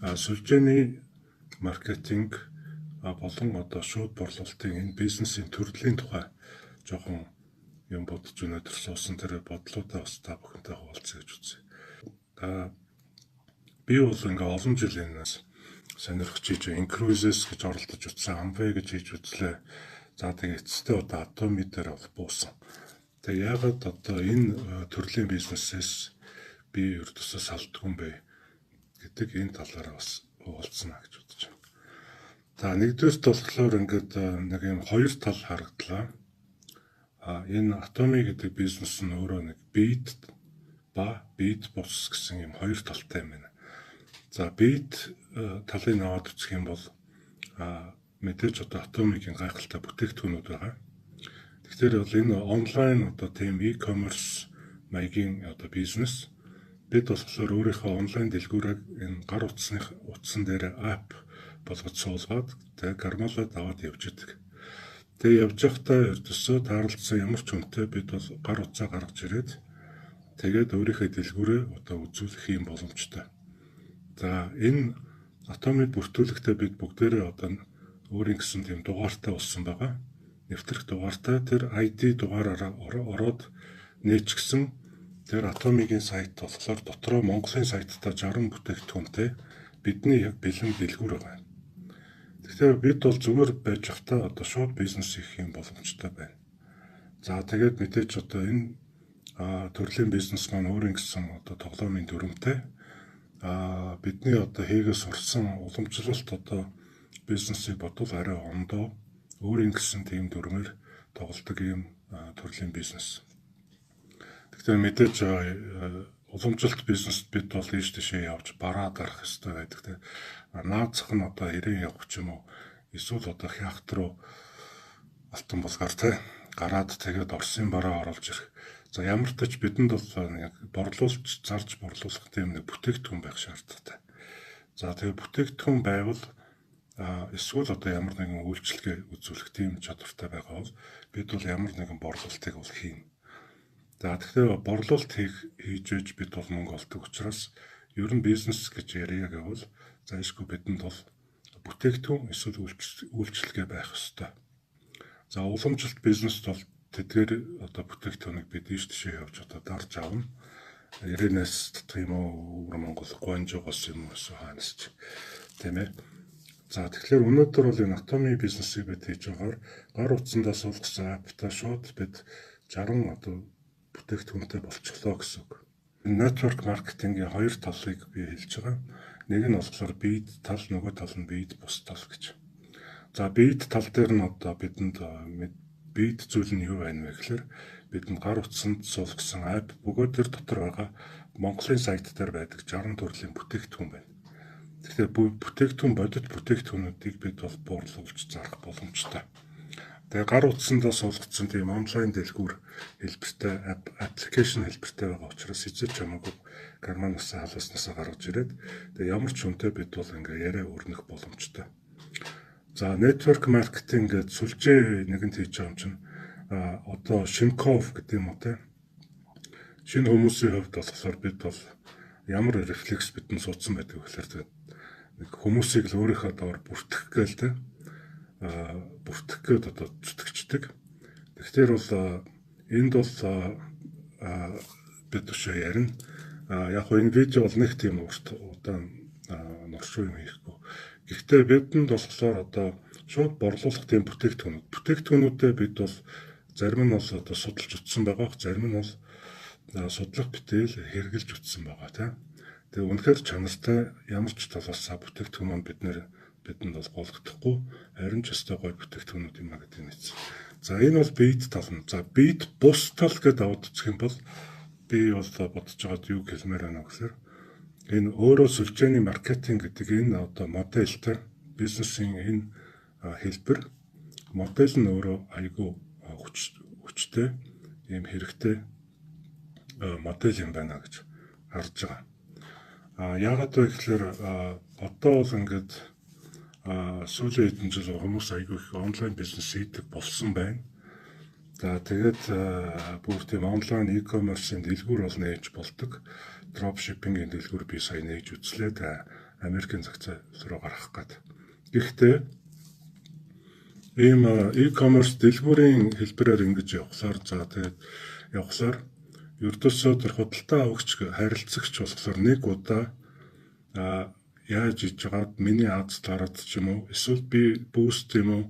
сүлжээний маркетинг болон одоо шууд борлуулалтын энэ бизнесийн төрлийн тухай жоохон юм бодож өнөөдөр суусан тэр бодлуудаа бас та бүхэнтэй хуваалцъя гэж үзье. Би бол ингээ олон жилийнээс сонирхож хийж Incruises гэж оролдож утсан, Amway гэж хийж үзлээ. За тэгээ эцэстээ одоо Atomy дээр бол буусан. Тэгээ яагаад одоо энэ төрлийн бизнесээс би ердөөсөө салдгүй юм бэ гэдэг энэ талаараа бас хуваалцсана гэж бодож байна. За нэгдүгээрт болохоор ингээд нэг юм хоёр тал харагдлаа. Энэ Atomy гэдэг бизнес нь өөрөө нэг Beat ба Beat Boss гэсэн юм хоёр талтай юм байна. За Beat талыг аваад үзэх юм бол мэдээж одоо Atomy-гийн гайхалтай бүтээгдэхүүнүүд байгаа. Тэгэхээр бол энэ онлайн одоо тийм e-commerce маягийн одоо бизнес бид болохоор өөрийнхөө онлайн дэлгүүрийг энэ гар утсан дээр app болгож суулгаад тэгээ гармалаад аваад явж идэг. Тэгээ явж байхдаа ердөөсөө таарлцсан ямар ч хүнтэй бид бол гар утсаа гаргаж ирээд тэгээд өөрийнхөө дэлгүүрээ одоо үзүүлэх юм боломжтой. За энэ Atomy бүртгүүлэгтээ бид бүгдээрээ одоо өөрийн гэсэн тийм дугаартай болсон байгаа. Нэвтрэх дугаартай тэр ID дугаараараа ороод нээчихсэн тэр Atomy-гийн сайт болохоор дотроо Монголын сайттай 60 бүтээгдэхүүнтэй бидний яг бэлэн дэлгүүр байгаа. Тэгэхээр бид бол зүгээр байж байхдаа одоо шууд бизнес хийх юм боломжтой байна. За тэгээд мэдээж одоо энэ төрлийн бизнес маань өөрийн гэсэн одоо тоглоомын дүрмтэй бидний одоо хийгээ сурсан уламжлалт одоо бизнесийг бодвол арай ондоо өөрийн гэсэн тийм дүрмээр тоглодог юм төрлийн бизнес. Тэгэхээр мэдээж уламжлалт бизнест бид бол ийш тийшээ явж бараад гарах хэрэгтэй байдаг. Наацх нь одоо ирээн явах ч юм уу эсвэл одоо хяхт руу алтан булгаар гараад тэгээд Оросын бараа оруулж ирэх. За ямар ч тач бидэнд бол яг борлуулж зарж борлуулах тийм нэг бүтээгдэхүүн байх шаардлагатай. За тэгээд бүтээгдэхүүн байвал эсвэл одоо ямар нэгэн үйлчлэгээ үзүүлэх тийм чадвартай байгаа бол бид бол ямар нэгэн борлуулалтыг бол хийнэ. За тэгэхээр борлуулалт хийж байж бид бол мөнгө олдог учраас ер нь бизнес гэж яриаг бол зайлшгүй бидэнд бол бүтээгдэхүүн эсвэл үйлчлэгээ байх ёстой. За уламжлалт бизнест бол тэдгээр одоо бүтээгдэхүүнийг бид ийш тийшээ явж одоо дарж авна. Ирэнэс тийм үү Монгол гонжоогоос юм уу хаанаас ч тийм ээ. За тэгэхээр өнөөдөр бол энэ Atomy бизнесийг бид хийж байгаагаар гар утсандаа суулгасан аппта шууд бид 60 одоо бүтээгдэхүүнтэй болчихлоо гэсэн үг. Network маркетингийн хоёр талыг би хэлж байгаа. Нэг нь болохоор Beat тал, нөгөө тал нь Beat бус тал гэж. За Beat тал дээр нь одоо бидэнд Beat зүйл нь юу байна вэ гэхээр бидэнд гар утсанд суулгасан апп бөгөөд тэр дотор байгаа Монголын сайт дээр байдаг 60 төрлийн бүтээгдэхүүн байна. Тэгэхээр бүтээгдэхүүн бодит бүтээгдэхүүнүүдийг бид бол буурлуулж зарах боломжтой. Тэгээ гар утсандаа суулгацсан тийм онлайн дэлгүүр хэлбэртэй аппликейшн хэлбэртэй байгаа учраас эцэж хамаагүй гарманасаа халууснасаа гаргаж ирээд тэгээ ямар ч хүнтэй бид бол ингээ яриа өрнөх боломжтой. За network marketing гэж сүлжээ нэгэнд хийж байгаа юм чинь одоо Шинков гэдэг юм уу те. Шинэ хүмүүсийн хувьд болохоор бид бол ямар рефлекс бидэнд суудсан байдаг вэ гэхээр нэг хүмүүсийг л өөрийнхөө доор бүртгэх гээл те. Бүртгэх гээд одоо зүтгэждэг. Тэгэхээр бол энд бол бид өшөө ярина. Яг хөө энэ видео бол нэг тийм удаан норшгүй юм хийхгүй. Гэхдээ бидэнд болохоор одоо шууд борлуулах тийм бүтээгдэхүүнүүдэд бид бол зарим нь бол одоо судалж утсан байгаа, зарим нь бол судлах битэл хэрэгжилж утсан байгаа тийм. Тэгээ үнэхээр чанартай ямар ч талаас бүтээгдэхүүн маань бидэнд бол голгохдохгүй харин ч өстой гой бүтээгдэхүүнүүд юм а гэдэг нь. За энэ бол Beat тал нь. За Beat бус тал гэдээ аваад үзэх юм бол би бол бодож байгаад юу хэлмээр байна гэхээр энэ өөрөө сүлжээний маркетинг гэдэг энэ одоо модельтэй бизнесийн энэ хэлбэр модель нь өөрөө айгүй хүчтэй ийм хэрэгтэй модель юм байна гэж харж байгаа. Яагаад вэ гэхээр одоо бол ингээд сүүлийн хэдэн жил хүмүүс айгүй их онлайн бизнес хийдэг болсон байна. За тэгээд бүр тийм онлайн e-commerce-ийн дэлгүүр бол нээж болдог. Dropshipping-ийн дэлгүүр би сая нээж үзлээ. Америкийн зах зээл рүү гаргах гэдэг. Гэхдээ ийм e-commerce дэлгүүрийн хэлбэрээр ингэж явахлаар тэгээд явахлаар ердөөсөө тэр худалдаа авагч харилцагч болохоор нэг удаа яаж хийж байгаад миний аз дараад ч юм уу эсвэл би бүүст юм уу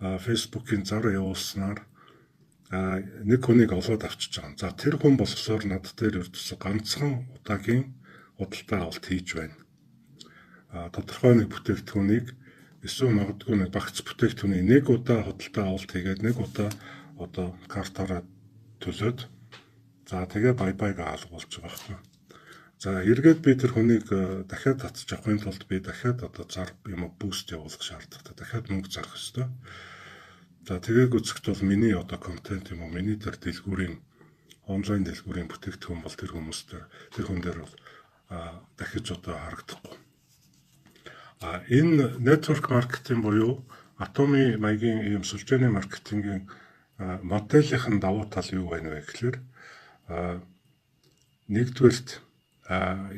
Facebook-ийн зар явуулснаар нэг хүнийг олоод авчиж байгаа. За тэр хүн болохоор над дээр ердөөсөө ганцхан удаагийн худалдаа авалт хийж байна. Тодорхой нэг бүтээгдэхүүнийг эсвэл магадгүй нэг багц бүтээгдэхүүний нэг удаа худалдаа авалт хийгээд нэг удаа одоо картаараа төлөөд тэгээ бай-байг хаалгуулж байгаа байхгүй. За эргээд би тэр хүнийг дахиад татчих авахын тулд би дахиад одоо зар юм уу бүүст явуулах шаардлагатай. Дахиад мөнгө зарах ёстой. За тэгээд үзэхэд бол миний одоо контент юм уу миний тэр дэлгүүрийн онлайн дэлгүүрийн бүтээгдэхүүн бол тэр хүмүүст тэр хүн дээр бол дахиж одоо харагдахгүй. Энэ network marketing буюу атомын маягийн ийм сүлжээний маркетингийн моделийн давуу тал юу байна вэ гэхээр нэгдүгээрт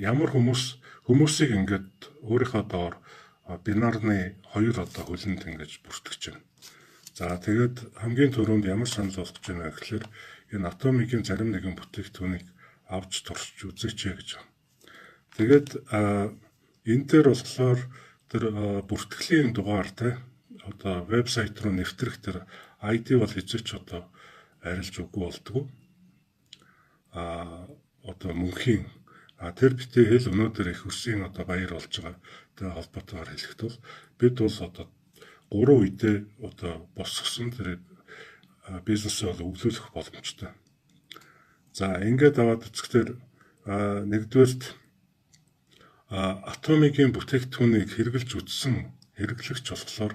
ямар хүмүүсийг ингээд өөрийнхөө доор бинарны 2 одоо хөлөнд ингэж бүртгэж байна. За тэгээд хамгийн түрүүнд ямар санал болгож байна гэхээр энэ атомын зарим нэгэн бүтээгдэхүүнийг авч туршиж үзээч гэж байна. Тэгээд энэ дээр болохоор тэр бүртгэлийн дугаартай одоо вебсайт руу нэвтрэх тэр ID бол хэзээч одоо арилж үгүй болдгоо. Одоо мөнхийн тэр битээ хэл өнөөдөр их өрсийн одоо баяр болж байгаа тэ холбоотойгоор хэлэхэд бол бид бол одоо 3 үедээ одоо босгосон тэр бизнесээ өвлүүлэх боломжтой. За ингээд аваад үзэхдээ нэгдүгээрт атомын бүтээгдэхүүнийг хэрэглэж үзсэн хэрэглэгч болохоор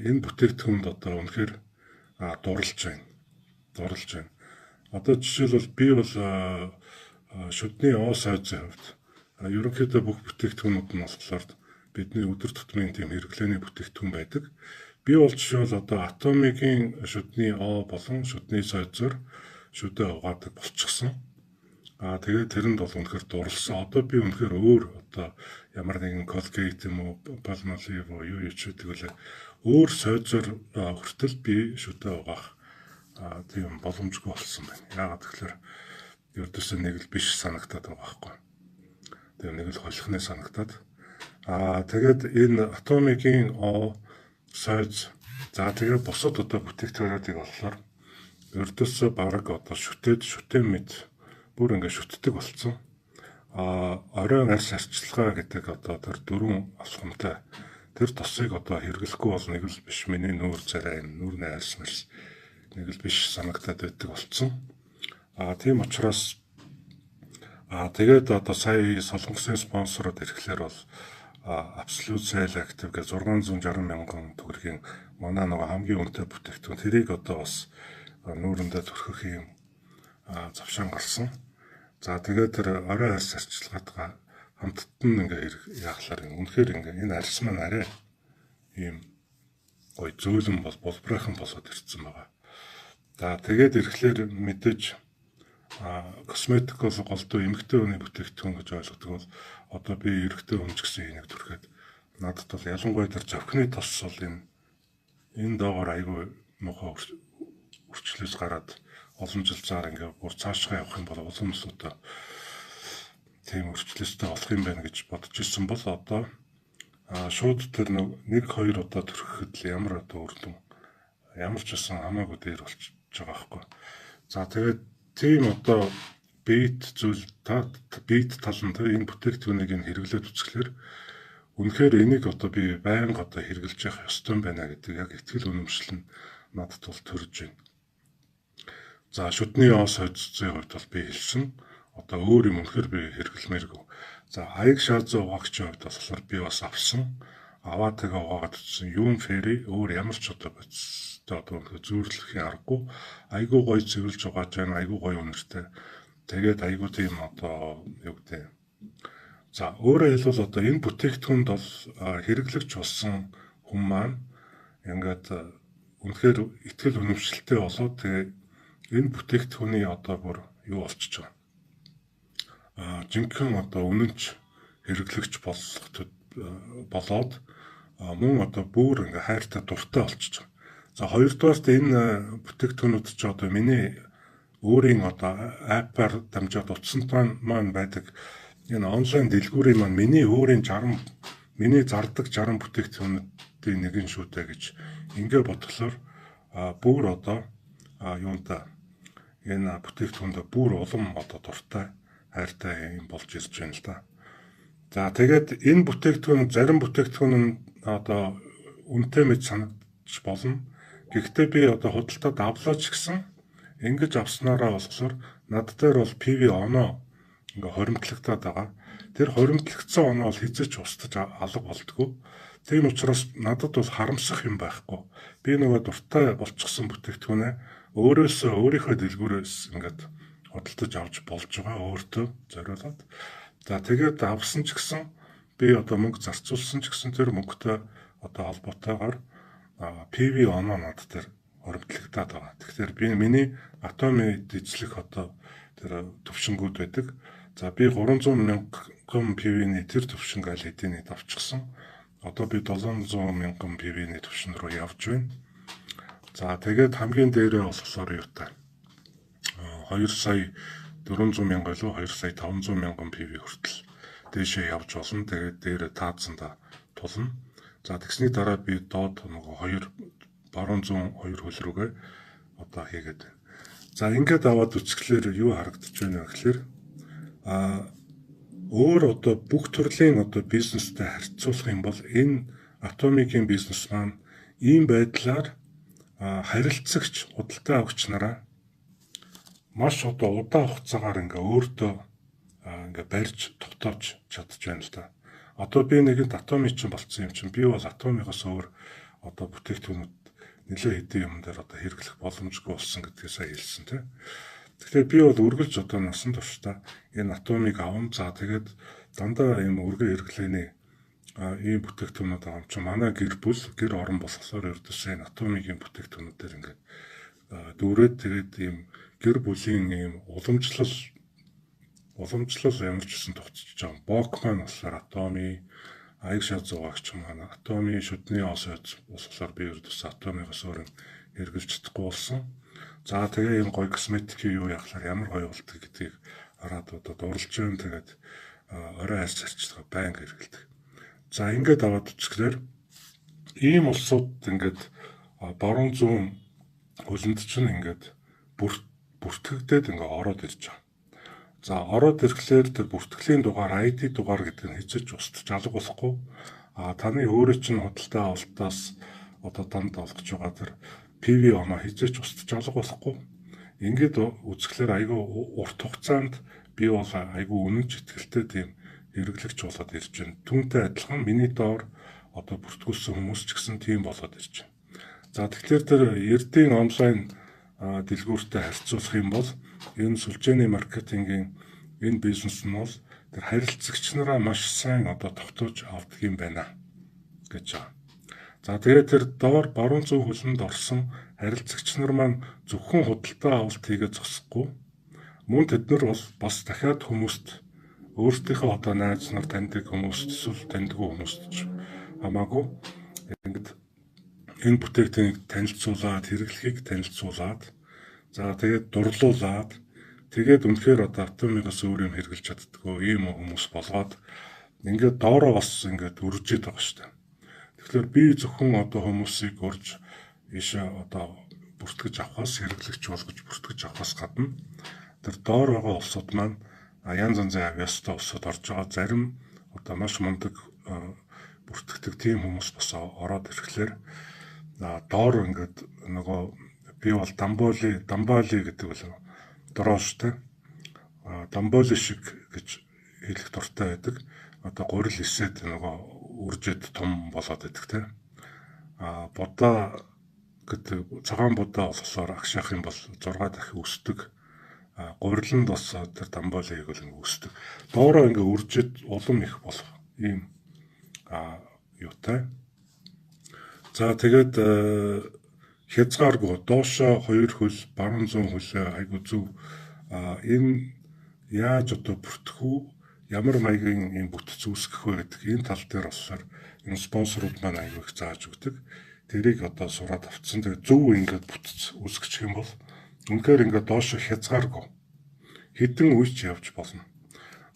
энэ бүтээгдэхүүнд одоо үнэхээр дурлж байна. Одоо жишээлбэл би бол шүдний сайзын хувьд ерөнхийдөө бүх бүтээгдэхүүнүүд нь болохоор бидний өдөр тутмын тийм хэрэглээний бүтээгдэхүүн байдаг. Би бол жишээл одоо атомын шүдний болон шүдний сайзаар шүдээ угаадаг болчихсон. Тэгээд тэрэнд бол үнэхээр дурлсан. Одоо би үнэхээр өөр одоо ямар нэгэн Colgate юм уу, Palmolive юу ч гэдэг үлээ өөр сайзаар хүртэл би шүдээ угаах тийм боломжгүй болсон байна. Яагаад гэвэл ердөөсөө нэг л биш санагтаад байгаа байхгүй. Тэгээ нэг л холихны санагтаад. Тэгээд энэ атомын сайз за тэгээ бусад одоо бүтээгдэхүүнүүдийг болохоор ердөөсөө бараг одоо шүтэн мэд бүр ингээд шүтдэг болсон. Оройн арьс арчилгаа гэдэг одоо тэр 4 асхамтай тэр тосыг одоо хэрэглэхгүй бол нэг л биш миний нүүр царай нүүрний арьс мэрс нэг л биш санагтаад байдаг болсон. Тийм учраас тэгээд одоо сая Солонгосын спонсорууд ирэхлээр бол Absolute Sale Active гэж 660 мянган төгрөгийн манай нөгөө хамгийн үнэтэй бүтээгдэхүүн тэрийг одоо бас нүүрэндээ төрхөх юм завшаан гарсан. За тэгээд тэр орой арьс арчилгаатгаа хамттан ингээ яахлаар үнэхээр ингээ энэ арьс маань арай ийм гоё зөөлөн болбройхон болоод ирсэн байгаа. За тэгээд ирэхлээр мэдээж косметик бол голдуу эмэгтэй хүний бүтээгдэхүүн гэж ойлгодог бол одоо би эрэгтэй хүн ч гэсэн энийг түрхэд надад бол ялангуяа тэр зовхны тос бол энэ доогоор айгүй мохоо үрчлээс гараад олон жил цаар ингээ бүр цаашгаа явах юм бол улам өсөдөө тийм үрчлээстэй болох юм байна гэж бодож ирсэн бол одоо шууд тэр 1-2 удаа төрөхөд л ямар одоо үрдэн ямар ч байсан хамаагүй дээр болчихж байгаа байхгүй. За тэгээд тийм одоо бит талан энэ бүтээгдэхүүнийг хэрэглээд үзэхлээр үнэхээр энийг одоо би байнга одоо хэрэглэж явах ёстой байна гэдэг яг итгэл үнэмшил нь надад бол төрж байна. За шүдний сайзын хувьд бол би хэлсэн. Одоо өөр юм үнэхээр би хэрэглэмээргүй. За аяг шаазын угаагчийн хувьд болохоор би бас авсан. Аваад тэгээ угаагаад утсан юм фэри өөр ямар ч одоо бодистой одоо зүйрлэхийн аргагүй. Айгуу гоё цэвэрлж угааж байна. Айгуу гоё үнэртэй. Тэгээд айгуу тийм одоо юу гэдэг. За өөрөөр хэлбэл одоо энэ бүтээгдэхүүнд бол хэрэглэгч болсон хүн маань ингээд үнэхээр итгэл үнэмшилтэй болоод тэгээ энэ бүтээгдэхүүний одоо бүр юу болчихж байгаа. Жинхэнэ одоо үнэнч хэрэглэгч болох болоод мөн одоо бүр ингээ хайртай дуртай болчихж байгаа. За хоёрдугаарт энэ бүтээгдэхүүнүүд ч одоо миний өөрийн одоо аппаар дамжаад утсан маань байдаг энэ онлайн дэлгүүрийн маань миний өөрийн миний зардаг 60 бүтээгдэхүүнүүдийн нэг нь шүү дээ гэж ингээ бодглохоор бүр одоо юунда энэ бүтээгдэхүүндээ бүр улам одоо дуртай хайртай юм болж ирж байна л да. За тэгээд энэ бүтээгдэхүүн зарим бүтээгдэхүүн нь одоо үнэтэй мэд санагдаж болно. Гэхдээ би одоо худалдаад авлаа ч гэсэн ингэж авснараа болохоор над дээр бол PV оноо ингээ хоримтлагдаад байгаа. Тэр хоримтлагдсан оноо бол хизэж устж алга болдгоо. Тийм учраас надад бол харамсах юм байхгүй. Би нөгөө дуртай болчихсон бүтээгдэхүүнээ өөрийнхөө дэлгүүрээс ингээд худалдаж авч болж байгаа өөртөө зориулаад. За тэгээд авсан ч гэсэн би одоо мөнгө зарцуулсан ч гэсэн тэр мөнгөтэй одоо холбоотойгоор PV оноо над дээр хоримтлагдаад байгаа. Тэгэхээр миний атомын эзлэх одоо тэр төвшингүүд байдаг. За би 300 мянган PV-ний тэр төвшинг аль хэдийн авчихсан. Одоо би 700 мянган PV-ний төвшин рүү явж байна. За тэгээд хамгийн дээрээ болохоор юу та 2 сая 400 мянга илүү 2 сая 500 мянган PV хүртэл дээшээ явж болно. Тэгээд дээрээ таацсандаа тулна. За тэгсний дараа би доод нөгөө баруун зүүн 2 хөл рүүгээ одоо хийгээд байна. За ингээд аваад үсгэлээр юу харагдаж байна вэ гэхээр өөр одоо бүх төрлийн одоо бизнестэй харьцуулах юм бол энэ атомикийн бизнес маань ийм байдлаар харилцагч худалдаа авагч нараа маш одоо удаан хугацаагаар ингээ өөртөө ингээ барьж тогтоож чадж байна л да. Одоо би нэгэнт атомын чинь болцсон юм чинь би бол атомигоос өөр одоо бүтээгдэхүүнүүд нэлээд хэдэн юм дээр одоо хэрэглэх боломжгүй болсон гэдгийг сайн хэлсэн тийм. Тэгэхээр би бол үргэлж одоо насан туршдаа энэ атомыг аван за тэгээд дандаа ийм өргөн хэрэглээний ийм бүтээгдэхүүнүүд авам чи манай гэр орон болохоор ердөөсөө энэ атомигийн бүтээгдэхүүнүүдээр ингээд дүүрээд тэгээд ийм гэр бүлийн ийм уламжлал ямар ч гэсэн тогтчихж байгаа. Бок маань болохоор атомын аяг шат зугаагч маань атомын шүдний ос болохоор би ердөөсөө атомыгоос өөр хэрэгжилж чадахгүй болсон. За тэгээ энэ гоё косметикийн юу яхаар ямар гоё болдог гэдгийг хараад одоо дурлж юм тэгээд орой хайрч зарчдаг байнга хэрэгэлдэг. За ингээд аваад үсгээр ийм улсууд ингээд баруун зүүн хөлөнд чинь ингээд бүртгэгдээд ингээд ороод ирж байгаа. За ороод ирэхлээр тэр бүртгэлийн дугаар ID дугаар гэдэг нь хэзээ ч устж алга болохгүй. Таны өөрөө чинь худалдаа авалтаас одоо танд олгож байгаа тэр PV оноо хэзээ ч устж алга болохгүй. Ингээд үзэхлээр айгүй урт хугацаанд би бол айгүй үнэн читгэлтэй тийм хэрэглэгч болоод ирж байна. Түүнтэй адилхан миний доор одоо бүртгүүлсэн хүмүүс ч гэсэн тийм болоод ирж байна. За тэгэхээр тэр эрдийн онлайн дэлгүүртэй харьцуулах юм бол энэ сүлжээний маркетингийн энэ бизнес нь бол тэр харилцагч нараа маш сайн одоо тогтоож авдаг юм байна гэж байгаа. За тэгээд тэр доор баруун зүүн хөлөнд орсон харилцагч нар маань зөвхөн худалдаа авалт хийгээд зогсохгүй. Мөн тэд нар бол бас дахиад хүмүүст өөрсдийнхөө одоо найз нар таньдаг хүмүүст эсвэл таньдгүй хүмүүст ч хамаагүй ингээд энэ бүтээгдэхүүнийг танилцуулаад хэрэглэхийг танилцуулаад за тэгээд дурлуулад тэгээд үнэхээр одоо атомигоос өөр юм хэрэгжилж чаддгүй ийм хүмүүс болгоод ингээд доороо бас ингээд үржиж байгаа шүү дээ. Тэгэхээр би зөвхөн одоо хүмүүсийг урьж ийшээ одоо бүртгэж авахаас хэрэглэгч болгож бүртгэж авахаас гадна тэр доор байгаа улсууд маань янз янзын авьяастай улсууд орж байгаа зарим одоо маш мундаг бүртгэдэг тийм хүмүүс бас ороод ирэхлээр доор ингээд нөгөө би бол дамбали гэдэг бол дорожтой дамбали шиг гэж хэлэх дуртай байдаг. Одоо гурил эсээд нөгөө үржид том болоод байдаг те. Будаа гэдэг цагаан будаа болохоор агшаах юм бол 6 дахин өсдөг. Гуриланд бас тэр дамбалыг бол ингэ өсдөг. Доороо ингэ үржид улам их болох ийм юутай. За тэгээд хязгааргүй доошоо 2 хөл баруун зүүн хөлөө айгу зөв энэ яаж одоо бүртгэх үү? ямар маягийн ийм бүтэц үүсгэх вэ гэдэг энэ тал дээр болохоор энэ спонсорууд маань аягүй их зааж өгдөг. Тэрийг одоо сураад авцсан. Тэгээ зөв ингээд бүтэц үүсгэх юм бол үнэхээр ингээд доош хязгааргүй хэдэн үеч явж болно.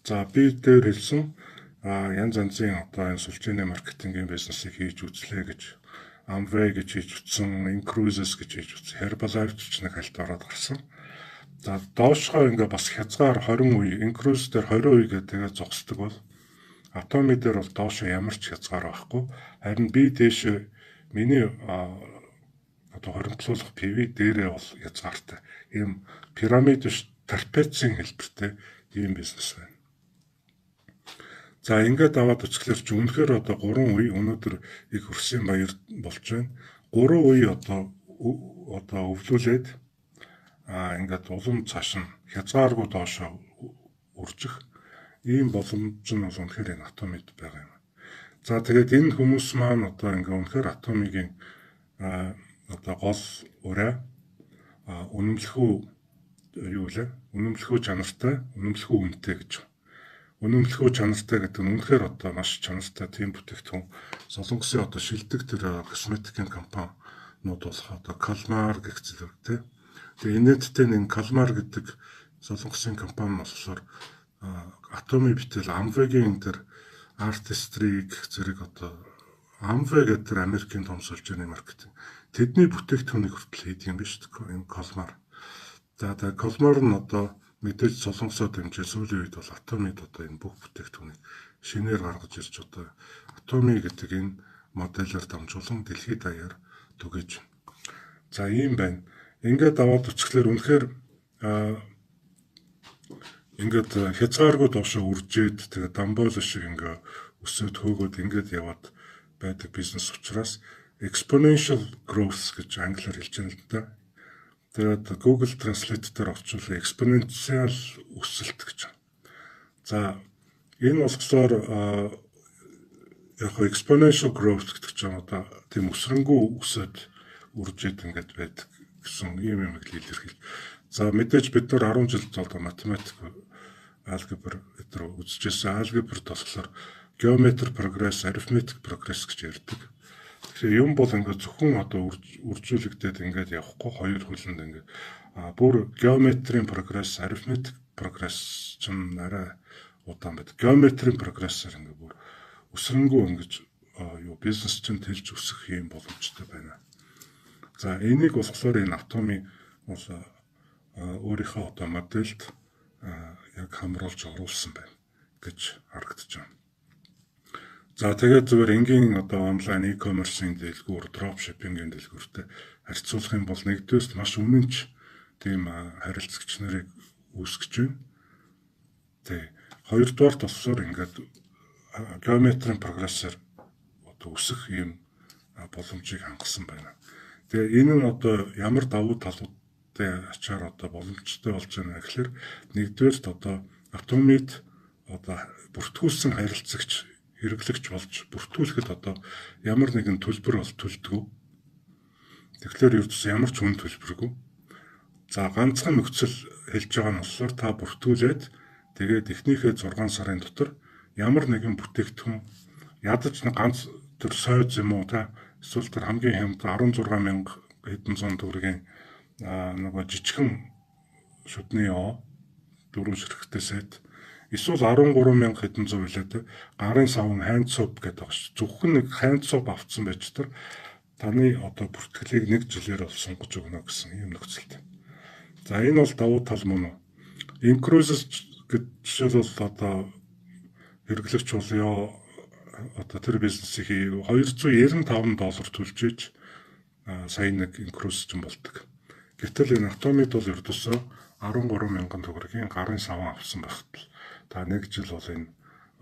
За би дээр хэлсэн янз янзын одоо энэ сүлжээний маркетингийн бизнесийг хийж үзлээ гэж Amway гэж хийж утсан, Incruises гэж хийж утсан, Herbalife ч нэг хальт ороод гарсан. За доошгоо ингээ бас хязгаар 20 үе, Incruises дээр 20 үе гэдэг тэгээ зогсдог бол Atomy дээр бол доошоо ямар ч хязгаар байхгүй. Харин би дээш миний одоо хоримтлуулах PV дээрээ бол хязгаартай. Ийм пирамид биш трапецийн хэлбэртэй ийм бизнес байна. За ингээд аваад очихлаар чи үнэхээр одоо 3 үе өнөөдөр их хөрсөн баяр болж байна. 3 үе одоо өвлүүлээд ингээд улам цааш нь хязгааргүй доошоо үржих ийм боломж нь бол үнэхээр энэ Atomid байгаа юм. За тэгээд энэ хүмүүс маань одоо ингээд үнэхээр Atomig-ийн одоо гол ураа үнэмлэхүү юу лээ? Үнэмлэхүү чанартай, үнэмлэхүү үнэтэй гэж. Үнэмлэхүү чанартай гэдэг нь үнэхээр одоо маш чанартай тийм бүтээгдэхүүн. Солонгосын одоо шилдэг тэр косметикийн компаниуд болох одоо Calmar гэх зэрэг тийм. Тэгээ инээдтэй энэ Calmar гэдэг солонгосын компани болохоор Atomy битэл Amway-гийн тэр Artistry гэх зэрэг одоо Amway гэдэг Америкийн том сүлжээний маркетинг. Тэдний бүтээгдэхүүнийг хүртэл хийдэг юм биш үү? Энэ Calmar. За Calmar нь одоо мэдээж солонгосоо дэмжиж сүүлийн үед бол Atomid одоо энэ бүх бүтээгдэхүүнийг шинээр гаргаж ирж одоо Atomy гэдэг энэ модельээр дамжуулан дэлхийд даяар түгэж байна. За ийм байна. Ингээд аваад очихлаар үнэхээр ингээд хязгааргүй доошоо үржээд тэгээ дамбоол шиг ингээ өсөд хөөгөөд ингээд яваад байдаг бизнес учраас exponential growth гэж англиар хэлж байна л да. Тэгээд Google Translate дээр орчуулсан exponential өсөлт гэж байна. За энэ болохоор яг exponential growth гэдэг чинь одоо тийм өсрөнгөө өсөд үржээд ингээд байдаг гэсэн юм илэрхийлж. За мэдээж бид нар 10 жил одоо математик алгебр өдрөө үзчихсэн. Алгебрт болохоор geometry progress, arithmetic progress гэж ярьдаг. Тэгэхээр юм бол ингээд зөвхөн одоо үржүүлэгдээд ингээд явахгүй хоёр хөлөнд ингээд бүр geometry progress, arithmetic progress ч арай удаан байдаг. Geometry progress-аар ингээд бүр өсрөнгөө ингэж юу бизнес чинь тэлж өсөх юм боломжтой байна. За энийг болохоор энэ Atomy бол өөрийнхөө одоо модельд яг хамруулж оруулсан байна гэж харагдаж байна. За тэгээд зөвөр энгийн одоо онлайн e-commerce-ийн дэлгүүр, dropshipping-ийн дэлгүүртэй харьцуулах юм бол нэгдүгээрт маш үнэнч тийм харилцагч нарыг үүсгэж байна. Тэг. Хоёрдугаарт болохоор ингээд geometry progress-аар одоо өсөх юм боломжийг хангасан байна. Тэгээ энэ нь одоо ямар давуу талуудтай ачаар одоо боломжтой болж байна гэхээр нэгдүгээрт одоо Atomid одоо бүртгүүлсэн харилцагч хэрэглэгч болж бүртгүүлэхэд одоо ямар нэгэн төлбөр бол төлдөг. Тэгэхээр ердөөс ямар ч үн төлбөргүй. За ганцхан нөхцөл хэлж байгаа нь болохоор та бүртгүүлээд тэгээд эхнийхээ 6 сарын дотор ямар нэгэн бүтээгдэхүүн ядаж нэг ганц төр сойз юм уу та эсвэл тэр хамгийн хямд 16,000 хэдэн зуун төгрөгийн нөгөө жижигхэн шүдний 4 ширхэгтэй сайт эсвэл 13,000 хэдэн зуун билээ гарын савн хайн цуп гэдэг багш. Зөвхөн нэг хайн цуп авцсан байж төр таны одоо бүртгэлийг 1 жилээр бол сунгаж өгнө гэсэн юм нөхцөлтэй. За энэ бол давуу тал мөн үү? Incruises гэж жишээлбэл одоо хэрэглэгч болёо одоо тэр бизнесийг $295 төлж иж сая нэг Incruises ч юм болдог. Гэтэл энэ Atomid бол ердөөсөө 13,000 төгрөгийн гарын савн авсан байхад та 1 жил бол энэ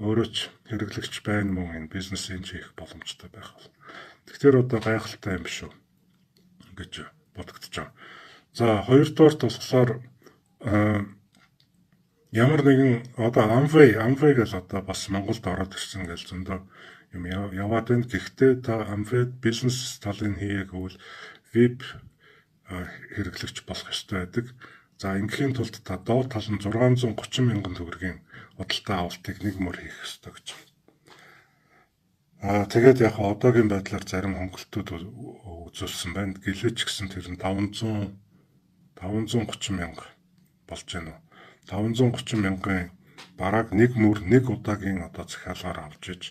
өөрөө ч хэрэглэгч байна мөн энэ бизнесийн хийх боломжтой байх бол. Тэгэхээр одоо гайхалтай юм биш үү гэж бодогдож байна. За хоёрдугаарт болохоор ямар нэгэн одоо Amway гэж одоо бас Монголд ороод ирсэн гэж зөндөө юм яваад байна. Гэхдээ та Amway бизнес талын хийе гэвэл веб хэрэглэгч болох ёстой байдаг. За ингээхийн тулд та доод тал нь 630 мянган төгрөгийн худалдаа авалтыг нэг мөр хийх ёстой гэж. Тэгээд яг одоогийн байдлаар зарим хөнгөлтүүд үзүүлсэн байна. Гэлээч гэсэн тэр нь 530 мянга болж байна уу? 530 мянган бараг нэг мөр нэг удаагийн захиалгаар авч иж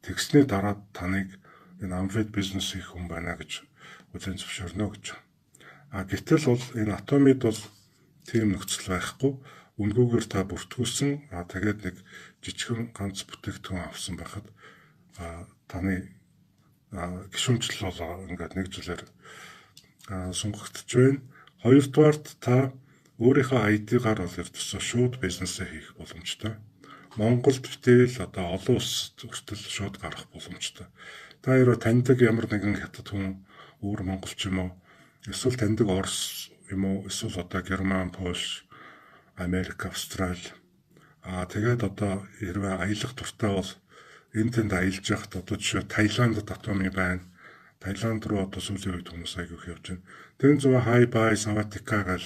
тэгсний дараа таныг энэ Amway бизнес хийх хүн байна гэж үзэн зөвшөөрнө гэж. Гэтэл бол энэ Atomy-д бол тийм нөхцөл байхгүй. Үнгүүгээр та бүртгүүлсэн тэгээд нэг жижигхэн ганц бүтээгдэхүүн авсан байхад таны гишүүнжил бол ингээд нэг жилээр сунгагдж байна. Хоёрдугаарт та өөрийнхөө ID-гаар бол ердөөсөө шууд бизнесээ хийх боломжтой. Монголд битэл олон улс хүртэл шууд гарах боломжтой. Та өөрөө таньдаг ямар нэгэн хятад хүн өөр монголч юм уу? Эсвэл таньдаг Орос юм уу? Эсвэл Герман, Польш, Америк, Австрали. Тэгээд хэрвээ аялах дуртай бол энэ тэнд аялж явахад жишээ Таиландд Atomy байна. Таиланд руу сүүлийн үед хүмүүс аяг их явж байна. Тэн зүүн Хай Бай, Саватика гал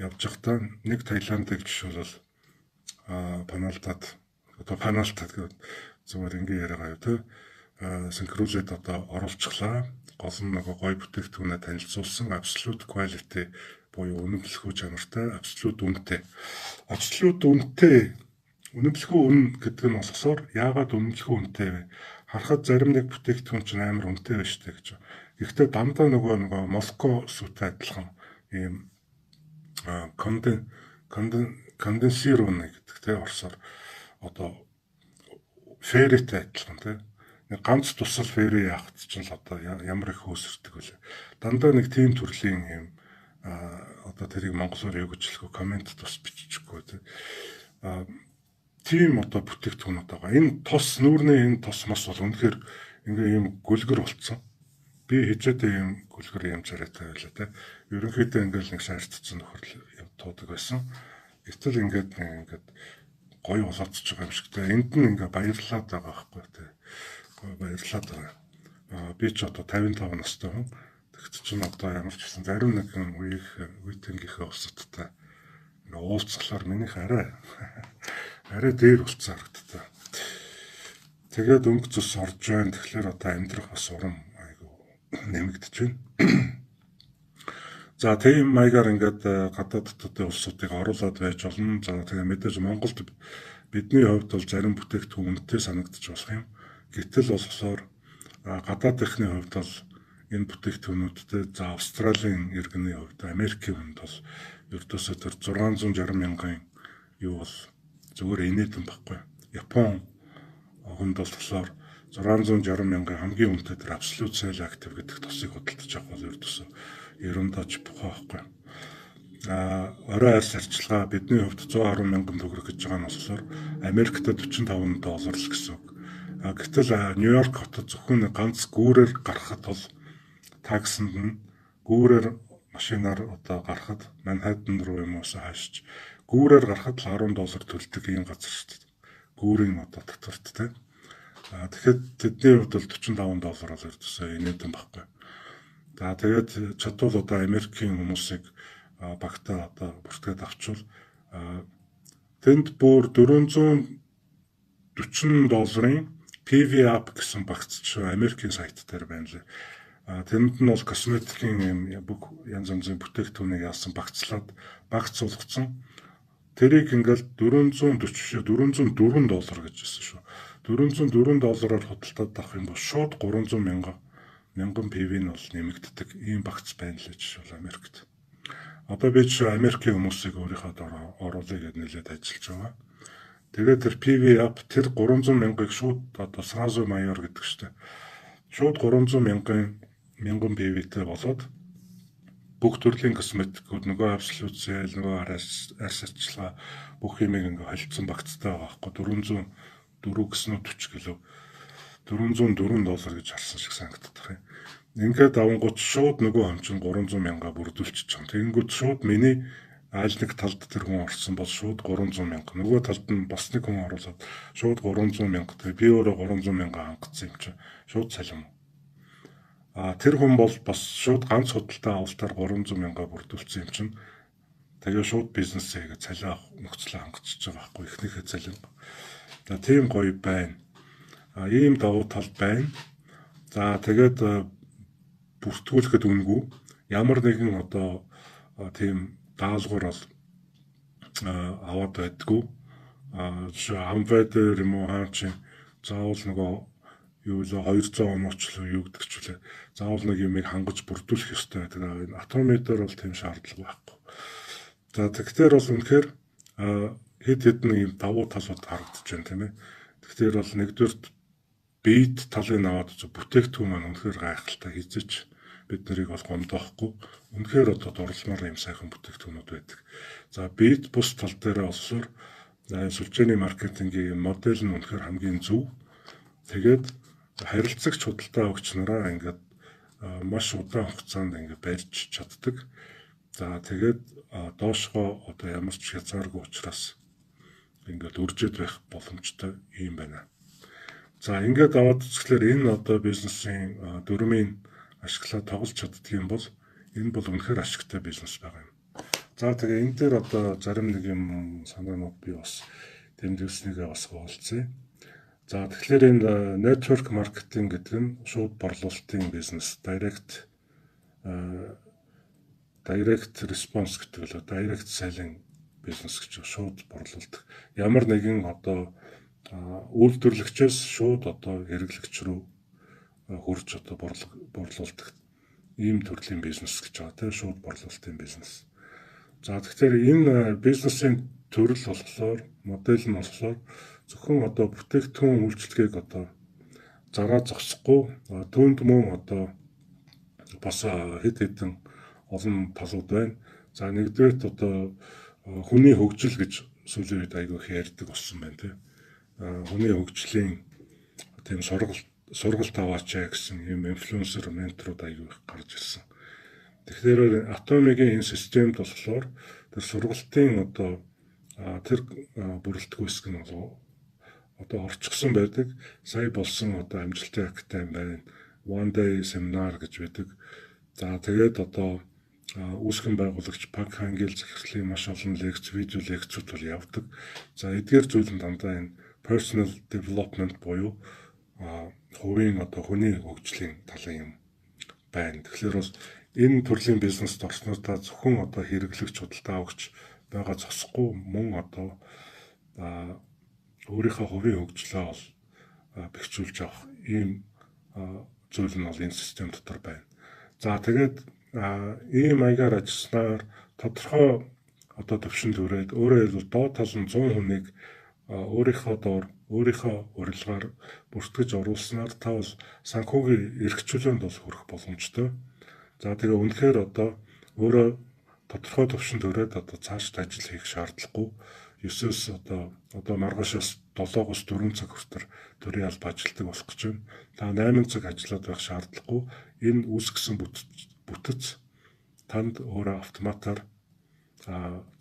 явж байхдаа нэг Таиландыг жишээлбэл панаалтаад гэдэг зүгээр ингээ яриагаа юу те синхрозэд оруулчихлаа. Гол нь нөгөө гой бүтээгдэхүүнээ танилцуулсан absolute quality буюу үнэмлэхүй чанартай absolute үнэтэй. Absolute үнэтэй үнэмлэхүй үн гэдэг нь болохоор яагаад үнэмлэхүй үнэтэй вэ? Харахад зарим нэг бүтээгдэхүүн чинь амар үнэтэй байна шүү дээ гэж. Гэхдээ дандаа нөгөө Москва сүттэй адилхан ийм конденсер үнэ гэдэг те орсоор ферритэй адилхан те. Нэг ганц тусал ферри яахт чинь л ямар их хөөсөрдөг вэ? Дандаа нэг тийм төрлийн ийм тэрийг монголоор юу гэж хэлэхгүй комент тус бичихгүй те. Тийм бүтээгдэхүүн байгаа. Энэ тос нүүрний энэ тос мос бол үнэхээр ингээ ийм гүлгэр болцсон. Би хижээдээ ийм гүлгэр юм царайтай байлаа те. Ерөнхийдөө ингээл нэг шаардсан нөхөрлөл туудаг байсан. Гэтэл ингээд гоё болоодч байгаа юм шиг те. Энд нь ингээ баярлаад байгаа байхгүй те. Баярлаад байгаа. Би ч 55 настай хүн. Тэгт чинь ямар ч гэсэн зарим нэгэн үеийнхээ улсуудтай ингээ уулзлахаар минийх арай дээр болцсон харагддаг. Тэгээд өнгө цус орж байна. Тэгэхээр амьдрах бас урам айгу нэмэгдэж байна. За тийм маягаар ингээд гадаад дотоодын улсуудыг оруулаад байж болно. За тэгээ мэдээж Монголд бидний хувьд бол зарим бүтээгдэхүүн үнэтэй санагдаж болох юм. Гэтэл болохоор гадаадынхны хувьд бол энэ бүтээгдэхүүнүүдтэй за Австралийн иргэний хувьд Америкийн хувьд бол ердөөсөө тэр 660 мянган юу бол зүгээр инээдэн баггүй. Япон хүнд болохоор 660 мянган хамгийн үнэтэй тэр absolute sale active гэдэг тосыг худалдаж авах бол ердөөсөө 90 бухаа байхгүй. Орой арьс арчилгаа бидний хувьд 110 мянган төгрөг гэж байгаа нь болохоор Америкт $45 л гэсэн үг. Гэтэл Нью-Йорк хотод зөвхөн ганц гүүрээр гарахад бол таксанд нь гүүрээр машинаар гарахад Манхэттен руу юм уусаа хаашиж гүүрээр гарахад л $10 төлдөг ийм газар шүү дээ. Гүүрийн татварт те. Тэгэхэд тэдний хувьд бол $45 бол ердөөсөө инээдэн баггүй. Тэгээд чадвал Америкийн хүмүүсийг багтаа бүртгээд авчвал тэнд бүр $440 PV app гэсэн багц Америкийн сайт дээр байна лээ. Тэнд нь бол косметикийн бүх янз янзын бүтээгдэхүүнийг яасан багцлаад багц суулгацсан. Тэрийг ингээл $404 гэж хэлсэн шүү. $404-оор худалдаад авах юм бол шууд 300 мянган PV нь бол нэмэгддэг. Ийм багц байна лээ жишээл Америкт. Одоо би ч Америкийн хүмүүсийг өөрийнхөө доор оруулъя гэж нэлээд ажиллаж байгаа. Тэгээд тэр PV app тэр 300 мянгаыг шууд сразу майор гэдэг штэ. Шууд 300 мянган PV-тэй болоод бүх төрлийн косметикүүд нөгөө absolute sale, нөгөө арьс арчилгаа бүх юмыг ингээ холилдсон багцтай байгаа байхгүй. 404 гэсэн үү 40 кг. $404 гэж харсан шиг санагддаг юм. Ингээд авангууд шууд нөгөө хончин 300 мянга бүрдүүлчих чам. Тэгэнгүүт шууд миний аль нэг талд тэр хүн орсон бол шууд 300 мянга. Нөгөө талд нь бас нэг хүн оруулаад шууд 300 мянга. Би өөрөө 300 мянга хангацсан юм чинь. Шууд салим. Тэр хүн бол бас шууд ганц худалдаа авалтаар 300 мянга бүрдүүлсэн юм чинь. Тэгээ шууд бизнесээ ингээ цалин авах нөхцөл хангачиж байгаа байхгүй эхнийхээ цалин. За тийм гоё байна. Ийм давуу тал байна. За тэгээд бүртгүүлэхэд үнгүй. Ямар нэгэн одоо тийм даалгавар бол аваад байдгүй. Жишээ Amway дээр юм уу хаан чинь заавал нөгөө юу л 200 оноочлоо юу гэдэг ч үлээ. Заавал нэг юмыг хангаж бүрдүүлэх ёстой байдаг. Автометр бол тийм шаардлага байхгүй. За тэгэхээр бол үнэхээр хэд хэдэн юм давуу талууд харагдаж байна тийм ээ. Тэгэхээр бол нэгдүгээр бит талын аваад бүтээгдэхүүн маань үнэхээр гайхалтай хийж бид нарыг бол гомдоохгүй. Үнэхээр одоо дурлалмаар юм сайхан бүтээгдэхүүнүүд байдаг. За бит бус тал дээр болохоор сүлжээний маркетингийн модель нь үнэхээр хамгийн зөв. Тэгээд харилцагч худалдаа авагч нараа ингээд маш удаан хугацаанд ингээд барьж чаддаг. За тэгээд доошгоо одоо ямар ч хязгааргүй учраас ингээд үржиж байх боломжтой юм байна. За ингээд аваад үзэхлээр энэ одоо бизнесийн дөрмийн ашиглаад тоглож чаддгийм бол энэ бол үнэхээр ашигтай бизнес байгаа юм. За тэгээ энэ дээр одоо зарим нэг юм санаанууд би бас тэмдэглэснийгээ бас хуваалцъя. За тэгэхээр энэ network marketing гэдэг нь шууд борлуулалтын бизнес, direct response гэдэг л direct selling бизнес гэж шууд борлуулдаг. Ямар нэгэн одоо үйлдвэрлэгчээс шууд одоо хэрэглэгч рүү хурж одоо борлуулдаг ийм төрлийн бизнес гэж байгаа тийм шууд борлуулалтын бизнес. За тэгэхээр энэ бизнесийн төрөл болохоор модель нь болохоор зөвхөн одоо бүтээгдэхүүн үйлчлэгийг одоо зараа зогсохгүй түүнд мөн одоо бас хэд хэдэн олон талууд байна. За нэгдүгээрт одоо хүний хөгжил гэж сүүлийн үед айгүй их ярьдаг болсон байна тийм. Хүний хөгжлийн тийм сургалт аваач гэсэн юм инфлюенсер менторууд айгүй их гарч ирсэн. Тэгэхээр Atomic-ийн энэ системд болохоор тэр сургалтын одоо тэр бүрэлдэхүүн хэсэг нь болов одоо орчихсон байдаг. Сая болсон одоо амжилттай академи байна. One day seminar гэж байдаг. За тэгээд одоо үүсгэн байгуулагч Пак Хангил захиргалийн маш олон лекц, видео лекцүүд бол явдаг. За эдгээр зүйл нь дандаа энэ personal development буюу хувийн одоо хүний хөгжлийн талын юм байна. Тэгэхээр бас энэ төрлийн бизнест орсноороо зөвхөн одоо хэрэглэгч худалдаа авагч байгаа зогсохгүй мөн одоо өөрийнхөө хувийн хөгжлөө бол бэхжүүлж авах ийм зүйл нь бол энэ систем дотор байна. За тэгээд ийм маягаар ажилласнаар тодорхой одоо төвшөнд хүрээд өөрөөр хэлбэл доод тал нь 100 хүнийг өөрийнхөө доор өөрийнхөө урилгаар бүртгэж оруулснаар та бол санхүүгийн эрхчлөөнд бол хүрэх боломжтой. За тэгээ үнэхээр одоо өөрөө тодорхой төвшөнд хүрээд одоо цаашд ажил хийх шаардлагагүй. 9-өөс одоо маргаашаас 7-оос 4 цаг хүртэл төрийн алба ажилтдаг болох гэж байна. Та 8 цаг ажиллаад байх шаардлагагүй. Энэ үүсгэсэн бүтэц танд өөрөө автоматар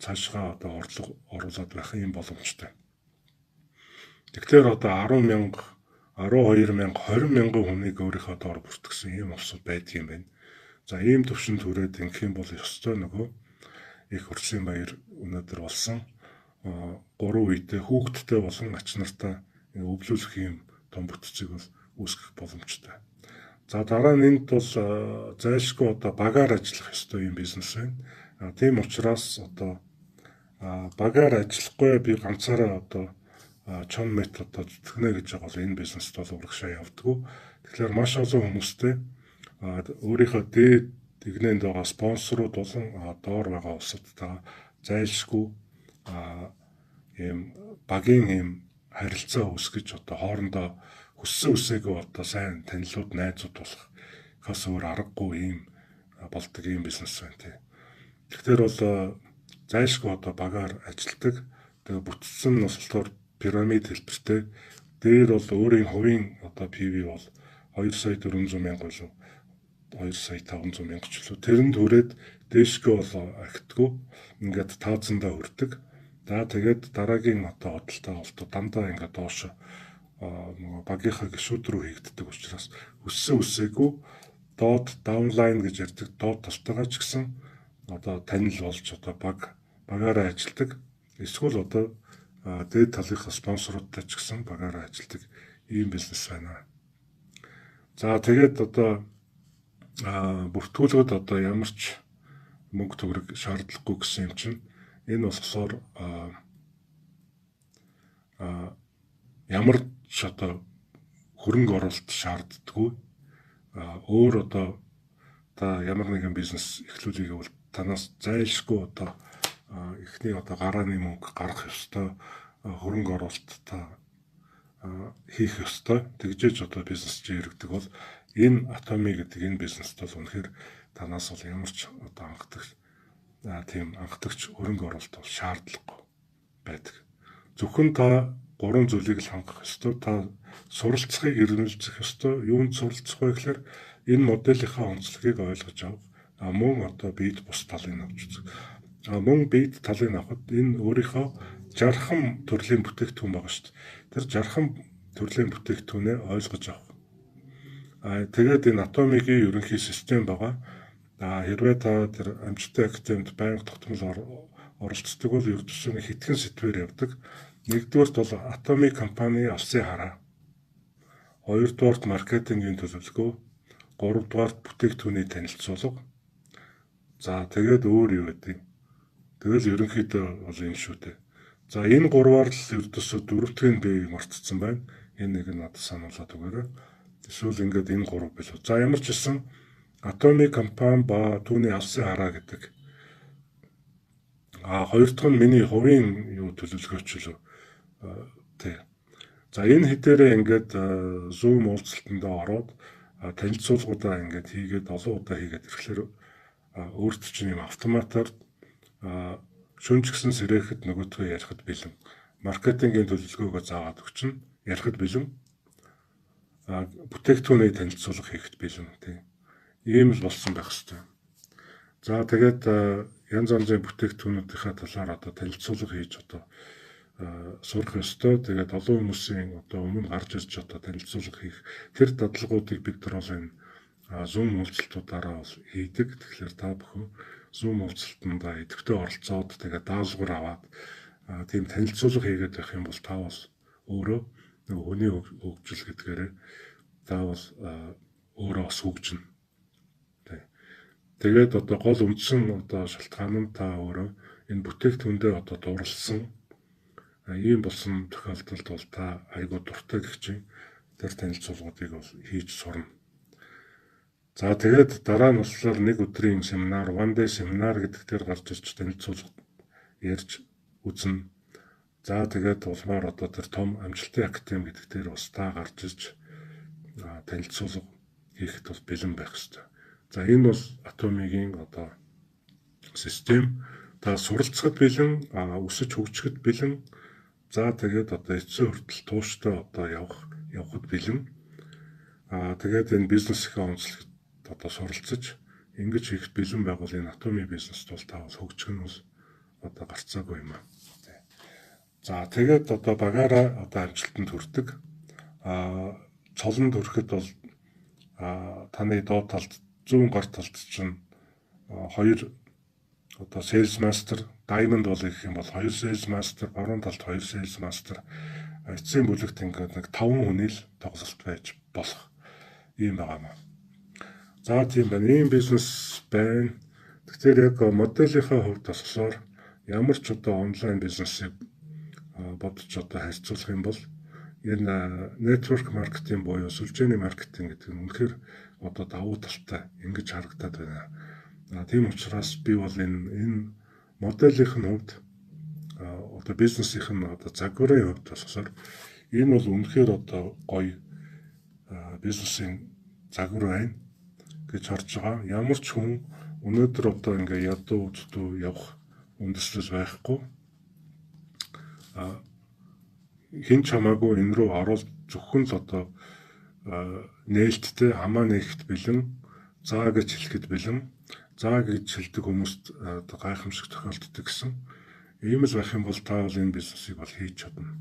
цаашгаа одоо орлого оруулаад байх юм боломжтой. Тэгэхээр одоо 10,000, 12,000, 20,000 хүнийг өөрийнхөө доор бүртгэсэн юм улсууд байдаг юм байна. За ийм төвшөнд хүрээд ингэх юм бол ёстой нөгөө их хурцлын баяр өнөөдөр болсон 3 үедээ хүүхдтэй болон ач нартай өвлүүлэх юм том бүтцийг бол үүсгэх боломжтой. За дараа нь энд бол зайлшгүй одоо багаар ажиллах ёстой юм бизнес байна. Тийм учраас одоо багаар ажиллахгүй би ганцаараа одоо чон мэт одоо зүтгэнэ гэж байгаа бол энэ бизнест бол урагшаа явдаггүй. Тэгэхээр маш олон хүмүүстэй өөрийнхөө дээд тэгнэнд байгаа спонсорууд болон доор байгаа улсуудтай зайлшгүй ийм багийн ийм харилцаа үүсгэж одоо хоорондоо хүссэн үсээгүй одоо сайн танилуд найзууд болохоос өөр аргагүй ийм болдог ийм бизнес байна тий. Тэгэхээр бол зайлшгүй одоо багаар ажилтдаг. Тэгээ бүтцэн нь болохоор пирамид хэлбэртэй. Дээр бол өөрийн хувийн одоо PV бол 2,400,000 болов 2,500,000 ч лөө тэрэнд хүрээд дээшгүй бол ахтгүй ингээд таазандаа хүрдэг. За тэгээд дараагийн одоо хөдөлთა бол дандаа ингээд доош нөгөө багийнхаа гишүүд рүү хийгддэг учраас өссөн үсээгүй доод даунлайн гэж ярьдаг доод талтайгаа ч гэсэн одоо танил болж одоо баг багаараа ажилдаг. Эсвэл одоо дээд талынхаа спонсоруудтай ч гэсэн багаараа ажилдаг ийм бизнес байна. За тэгээд одоо бүртгүүлэхэд одоо ямар ч мөнгө төгрөг шаардлагагүй гэсэн юм чинь энэ болохоор ямар ч одоо хөрөнгө оруулалт шаарддаггүй. Өөр одоо та ямар нэгэн бизнес эхлүүлэх гэвэл танаас зайлшгүй одоо эхний одоо гарааны мөнгө гаргах ёстой, хөрөнгө оруулалт та хийх ёстой. Тэгжээж одоо бизнес чи эргэдэг бол энэ Atomy гэдэг энэ бизнест бол үнэхээр танаас бол ямар ч одоо анхдагч хөрөнгө оруулалт бол шаардлагагүй байдаг. Зөвхөн та 3 зүйлийг л хангах ёстой. Та суралцахыг эргүүлжих ёстой. Юунд суралцах вэ гэхээр энэ моделийнхаа онцлогийг ойлгож авах. Мөн одоо бийд бус талыг авч үзэх. Мөн бийд талыг авахд энэ өөрийнхөө 60 төрлийн бүтээгдэхүүн байгаа шүү дээ. Тэр 60 төрлийн бүтээгдэхүүнээ ойлгож авах. Тэгээд энэ Atomy-гийн ерөнхий систем байгаа. Хэрвээ та тэр амжилттай академид байнга тогтмол оролцдог бол ердөөсөө хитгэн сэтвээр явдаг. Нэгдүгээрт бол Atomy компани авсан хараа. Хоёрдугаарт маркетингийн төлөвлөгөө, гуравдугаарт бүтээгдэхүүний танилцуулга. За тэгээд өөр юу гэдэг. Тэгэл ерөнхийдөө бол энэ шүү дээ. За энэ гурваар л ердөөсөө дөрөвдүгээр нь би мартцсан байна. Энэ нэг нь надад сануулад өгөөрэй. Эсвэл ингээд энэ гурав билүү. За ямар ч гэсэн Atomy компани ба түүний авсан хараа гэдэг. Хоёр дахь нь миний хувийн төлөвлөгөөч лөө. Тэ. За энэ хэдээрээ ингээд Zoom уулзалтанд ороод танилцуулгуудаа ингээд хийгээд олон удаа хийгээд ирэхлээр өөрт чинь юм автоматар шөнч гисэн сэрэхэд нөгөөдгөө ярихад бэлэн. Маркетингийн төлөвлөгөөгөө заагаад өгчин ярихад бэлэн. Бүтээгдэхүүний танилцуулга хийхэд бэлэн тийм. Ийм л болсон байх хэвээр. За тэгээд янз янзын бүтээгдэхүүнүүдийнхаа талаар одоо танилцуулга хийж одоо сурах ёстой. Тэгээд олон хүмүүсийн одоо өмнө гарч ирж одоо танилцуулга хийх тэр дадлагуудыг бид нар бол энэ Zoom уулзалтуудаараа бол хийдэг. Тэгэхээр та бүхэн Zoom уулзалтанд идэвхтэй оролцоод тэгээд даалгавар аваад тийм танилцуулга хийгээд байх юм бол та бол өөрөө нэг хүний хөгжил гэдгээрээ та бол өөрөө бас хөгжинэ. Тэгээд одоо гол үндсэн одоо шалтгаан нь та өөрөө энэ бүтээгдэхүүндээ одоо дурлсан ийм болсон тохиолдолд бол та айгүй дуртай гэх чинь тэр танилцуулгуудыг бол хийж сурна. За тэгээд дараа нь болохоор нэг өдрийн семинар, one day семинар гэдэг дээр гарч ирж танилцуулга ярьж үзнэ. За тэгээд улмаар одоо тэр том амжилтын академи гэдэг дээр бас та гарч ирж танилцуулга хийхэд бол бэлэн байх хэрэгтэй. За энэ бол Atomy-гийн одоо систем. Та суралцахад бэлэн, өсөж хөгжихэд бэлэн. За тэгээд одоо эцсийн хүртэл тууштай одоо явахад бэлэн. Тэгээд энэ бизнесийн онцлогт одоо суралцаж ингэж хийхэд бэлэн байгуул энэ Atomy бизнест бол та бол хөгжих нь одоо гарцаагүй юм аа. За тэгээд одоо багаараа одоо амжилтанд хүрдэг. Цолонд хүрэхэд бол таны доод талд зүүн гар талд чинь хоёр одоо sales master, diamond бол гэх юм бол хоёр sales master, баруун талд хоёр sales master, эцсийн бүлэгт ингээд нэг 5 хүний л тоглолт байж болох юм байна. За тийм байна. Ийм бизнес байна. Тэгэхээр яг моделийнхаа хувьд болохоор ямар ч одоо онлайн бизнесийг бодож одоо харьцуулах юм бол энэ network marketing буюу сүлжээний маркетинг гэдэг нь үнэхээр одоо давуу талтай ингэж харагдаад байна. Тийм учраас би бол энэ моделийнх нь хувьд одоо бизнесийнх нь одоо загварын хувьд болохоор энэ бол үнэхээр одоо гоё бизнесийн загвар байна гэж харж байгаа. Ямар ч хүн өнөөдөр одоо ингээ ядуу үддүү явах үндэслэл байхгүй. Хин ч хамаагүй энэ рүү орол зөвхөн л одоо нээлттэй хамаа нэгт бэлэн, заа гэж хэлэхэд бэлэн, заа гэж хэлдэг хүмүүст гайхамшиг тохиолддог гэсэн. Ийм л байх юм бол та бол энэ бизнесийг бол хийж чадна.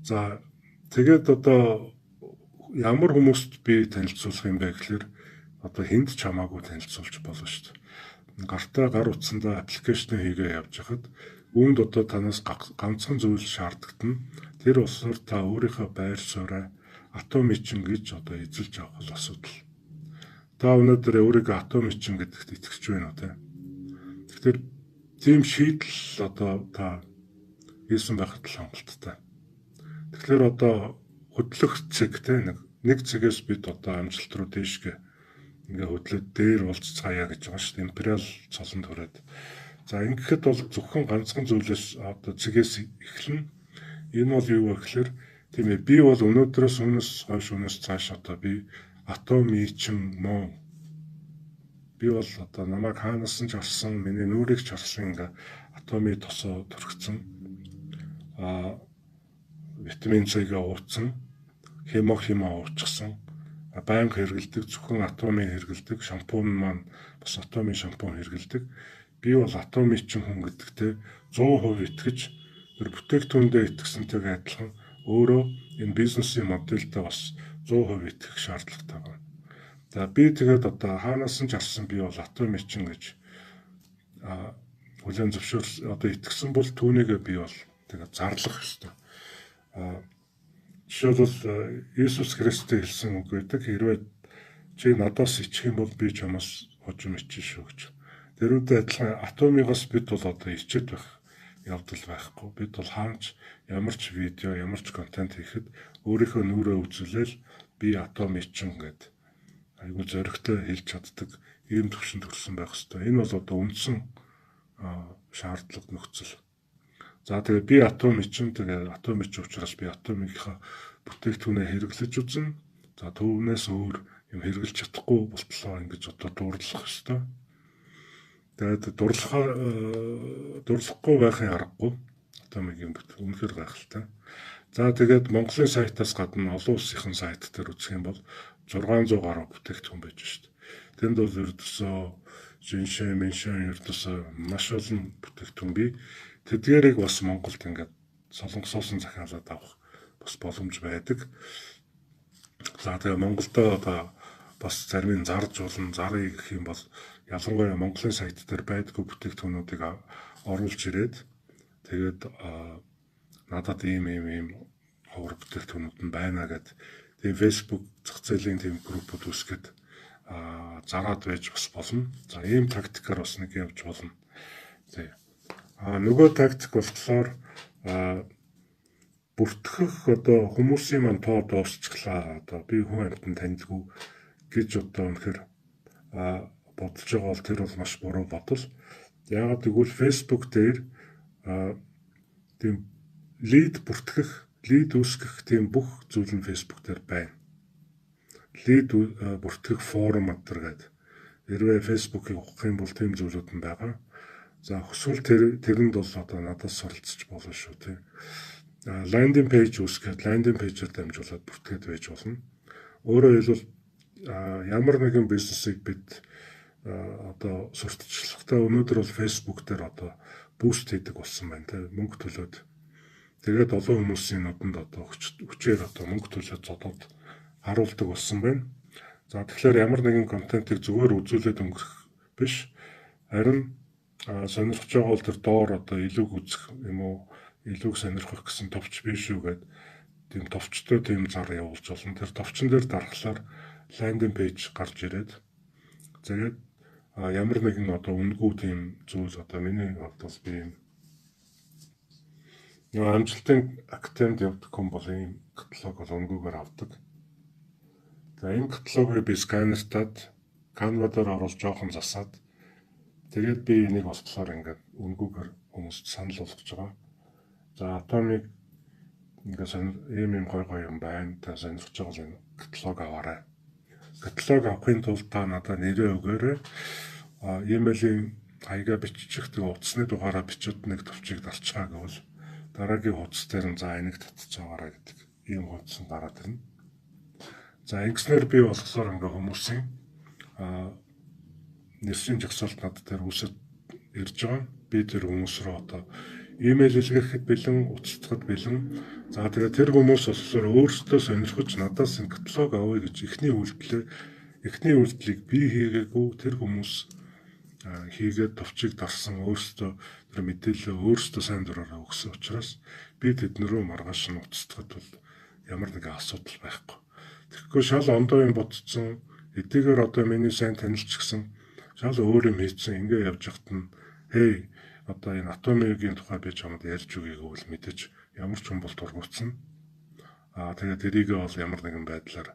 За тэгээд одоо ямар хүмүүст би танилцуулах юм бэ гэхээр одоо хүнд ч хамаагүй танилцуулж болно шүү дээ. гартаа гар утсандаа аппликейшн хийгээ явж хахад үүнд одоо танаас ганцхан зүйл шаардагдана. Тэр болохоор та өөрийнхөө байр сууриа атом эчин гэж одоо эзэлж авах асуудал. Та өнөөдөр өөрийгөө атом эчин гэдэгт итгэж байна уу те? Тэгэхээр тийм шийдэл одоо та хийсэн байхад л хангалттай. Тэгэхээр одоо хөдлөх цэг те нэг цэгээс бид одоо амжилт руу дээшгээ ингээ хөдлөд дээр уулзцаая гэж байгаа шүү дээ. Империал цолонд хүрээд. За ингэхэд бол зөвхөн ганцхан зүйлээс одоо цэгээс эхэлнэ. Энэ бол юу вэ гэхээр тийм ээ би бол өнөөдрөөс хойш цааш одоо би атом эчин мөн би бол одоо намайг хаанаас нь чарсан, миний нүрийг чарсан ингээ атомын тосоо төрөгцөн витамин С-гээ ууцсан, химо уучихсан, байнга хэргэлдэг, зөвхөн атомын хэргэлдэг, шампунь маань бас атомын шампунь хэргэлдэг. Би бол атомын эчин хүн гэдэгтээ 100% итгэж тэр бүтээгдэхүүндээ итгэсэнтэйгээ адилхан өөрөө энэ бизнесийн модельдээ бас 100% итгэх шаардлагатай байна. За би тэгээд одоо хаанаас нь чарсан би бол атом эчин гэж хүлээн зөвшөөр одоо итгэсэн бол түүнийгээ би бол тэгээд зарлах ёстой. Жишээлбэл Иесус Христос хэлсэн үг байдаг. Хэрвээ чи надаас ичих юм бол би чамаас хожим ичих шүү гэж. Тэрүүдэд адилхан атомигоос бид бол одоо ичээд байх явдал байхгүй. Бид бол хаанч ямар ч видео, ямар ч контент хийхэд өөрийнхөө нүрээ үзүүлэл би атом ичин гэдэг айгүй зоригтой хэлж чаддаг ийм төвшөнд төрсэн байх хэвээр. Энэ бол одоо үндсэн шаардлага нөхцөл. За тэгээ би атом эчин тэгээ атом эч учраас би атомынхаа бүтээгдэхүүнээ хэрэглэж үзнэ. За түүнээс өөр юм хэрэглэж чадахгүй болтлоо ингэж одоо дуурлах ёстой. Тэгээд дурлахгүй байхын аргагүй атомын бүтээгдэхүүн үнэхээр гайхалтай. За тэгээд Монголын сайтаас гадна олон улсын сайт дээр үзэх юм бол 600 гаруй бүтээгдэхүүн байж шүү дээ. Тэнд бол ердөөсөө жиншэн ердөөсөө маш олон бүтээгдэхүүн бий. Тэдгээрийг бас Монголд ингээд солонгосоос нь захиалаад авах бас боломж байдаг. За тэгээ Монголдо одоо бас зарим нь зарж болно. Зарыг гэх юм бол ялангуяа Монголын сайт дээр байдгүй бүтээгдэхүүнүүдийг оруулж ирээд тэгээд надад ийм ховор бүтээгдэхүүнүүд нь байна гэд тийм Facebook зах зээлийн тийм группүүд үүсгээд зараад байж бас болно. За ийм тактикаар бас нэг явж болно. Тэг. Нөгөө тактик болохоор бүртгэх одоо хүмүүсийн маань тоо дуусчихлаа. Одоо би хүн амьтан таньдгүй гэж одоо үнэхээр бодож байгаа бол тэр бол маш буруу бодол. Яагаад гэвэл Facebook дээр тийм лид бүртгэх, лид үүсгэх тийм бүх зүйл нь Facebook дээр байна. Лид бүртгэх форум гэдэг. Хэрвээ Facebook-ийг ухах юм бол тийм зүйлүүд нь байгаа. За хүсвэл тэрэнд бол одоо надаас суралцж болно шүү тий. Ландинг пэйж үүсгээд ландинг пэйжээр дамжуулаад бүртгээд байж болно. Өөрөөр хэлбэл ямар нэгэн бизнесийг бид одоо сурталчлахдаа өнөөдөр бол Facebook дээр одоо буст хийдэг болсон байна тий. Мөнгө төлөөд тэгээд олон хүмүүсийн нүдэнд одоо хүчээр одоо мөнгө төлөөд зодод харуулдаг болсон байна. За тэгэхээр ямар нэгэн контентыг зүгээр үзүүлээд өнгөрөх биш. Харин сонирхож байгаа бол тэр доор одоо илүүг үзэх юм уу, илүүг сонирхох гэсэн товч биш үү гэд тийм товчтой тийм зар явуулж болно. Тэр товчон дээр дарахлаар ландинг пэйж гарч ирээд тэгээд ямар нэгэн одоо үнэгүй тийм зүйл одоо миний бодлоос би юм амжилтын актемд явдаг хүн бол ийм каталог бол үнгүүгээр авдаг. За энэ каталогыг би сканертад Canva-даар оруулж жоохон засаад тэгээд би энийг болохоор ингээд үнгүүгээр хүмүүст санал болгож байгаа. За атомыг ингээд ийм гой юм байна. Та сонирхож байгаа энэ каталог аваарай. Каталог авахын тулд та надад нэрээ өгөөрэй. Имэйлийн хаягаа бичих тэг утасны дугаараа бичиж нэг товчийг дарчгаа гэвэл дараагийн хуудас дээр нь за энийг татчихагаарай гэдэг ийм хуудас нь гараад ирнэ. За ингэснээр би болохоор ингээд хүмүүсийн нэршин жагсаалт над дээр үсэд ирж байгаа. Би тэр хүмүүс рүү одоо имэйл илгээхэд бэлэн, устгахад бэлэн. За тэгээд тэр хүмүүс болохоор өөрсдөө сонирхож надаас энэ каталог авъя гэж эхний үйлдэлийг би хийгээгүй тэр хүмүүс хийгээд товчийг дарсан өөрсдөө тэр мэдээлэл өөрсдөө сайн дураараа өгсөн учраас би тэднэрөө маргааш нь уцтахад бол ямар нэгэн асуудал байхгүй. Тэгэхгүй шал ондоо юм бодцсон эдгээр одоо миний сайн танилч гэсэн шал өөр юм хийсэн ингээ явж хат нь хей одоо энэ атомын тухай би чамд ярьж өгье гэвэл мэдээж ямар ч хүн бол дургуутсан. Тэгээд тэрийгээ бол ямар нэгэн байдлаар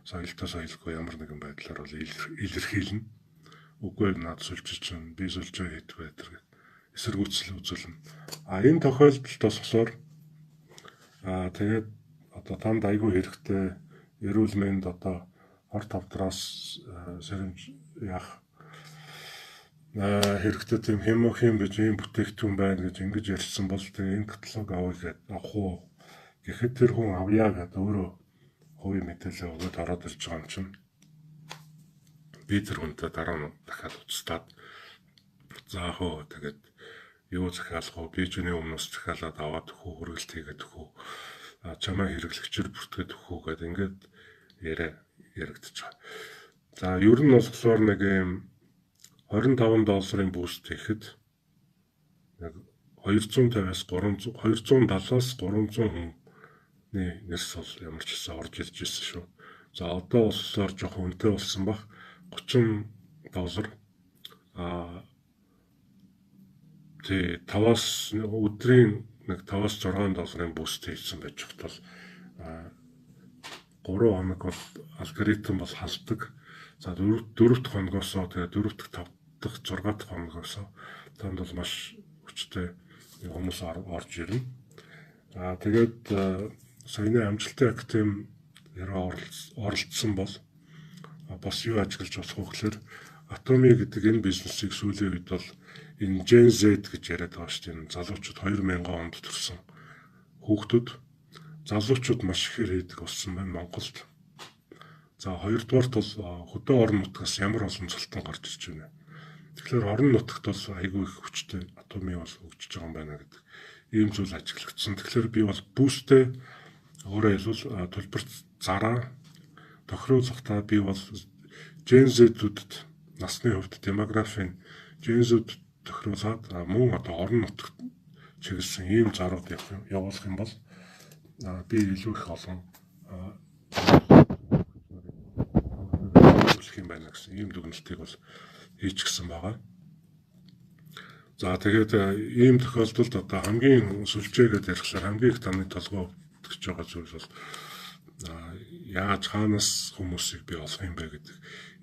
соёлтой соёлгүй ямар нэгэн байдлаар бол илэрхийлнэ. Үгүй над сүлжиж чинь би сүлжээ хийдэг байдаг гэж эсэргүүцэл үзүүлнэ. Энэ тохиолдолд болохоор тэгээд одоо танд айгүй хэрэгтэй эрүүл мэнд одоо хор тавтраас сэрэмж яах хэрэгтэй тийм хемохим гэж ийм бүтээгдэхүүн байна гэж ингэж ярьсан бол тэгээ энэ каталог авах уу гэхэд тэр хүн авъя гэдэг өөрөө хувийн мэдээлэл өгөөд ороод ирж байгаа юм чинь би тэр хүнтэй дараа нь дахиад устдаад заах уу тэгээд юу захиалах уу би чиний өмнөөс захиалаад аваад өгөх үү хөргөлт хийгээд өгөх үү чамаа хэрэглэгчээр бүртгээд өгөх үү гэдэг ингээд яригдчих байгаа. За ер нь болохоор нэг юм $25 буст хийхэд яг 250-аас 270-аас 300 хүний нэрс бол ямар ч гэсэн орж ирж ирсэн шүү. За одоо болохоор жоохон үнэтэй болсон баг $30 тэг 5-аас өдрийн нэг $5-6 буст хийсэн байж хтол 3 хоног бол алгоритм бол халдаг. За 4 дахь хоногоосоо тэгээ 4 дахь 5 дахь 6 дахь хоногоосоо танд бол маш хүчтэй хүмүүс орж ирнэ. Тэгээд саяны амжилттай актем яраа оролцсон бол бас юу ажиглаж болох вэ гэхээр Atomy гэдэг энэ бизнесийг сүүлийн үед бол энэ Gen Z гэж яриад байгаа шүү дээ. Залуучууд 2000 онд төрсэн хүүхдүүд залуучууд маш ихээр хийдэг болсон байна Монголд. За хоёрдугаарт бол хөдөө орон нутгаас ямар уламжлалтан гарч ирж байна. Тэгэхээр орон нутагт бол айгүй их хүчтэй Atomy бол хөгжиж байгаа юм байна гэдэг ийм зүйл ажиглагдсан. Тэгэхээр би бол бүүстэй өөрөөр хэлбэл төлбөрт зараа тохируулахдаа би бол Gen Z-үүдэд насны хувьд демографийн Gen Z тохируулаад мөн одоо орон нутагт чиглэсэн ийм зарууд явуулах юм бол би илүү их олон юм байна гэсэн ийм дүгнэлтийг бол хийчихсэн байгаа. За тэгээд ийм тохиолдолд одоо хамгийн сүлжээгээд ярихлаар хамгийн их таны толгой өгч байгаа зүйл бол яаж хаанаас хүмүүсийг би олох юм бэ гэдэг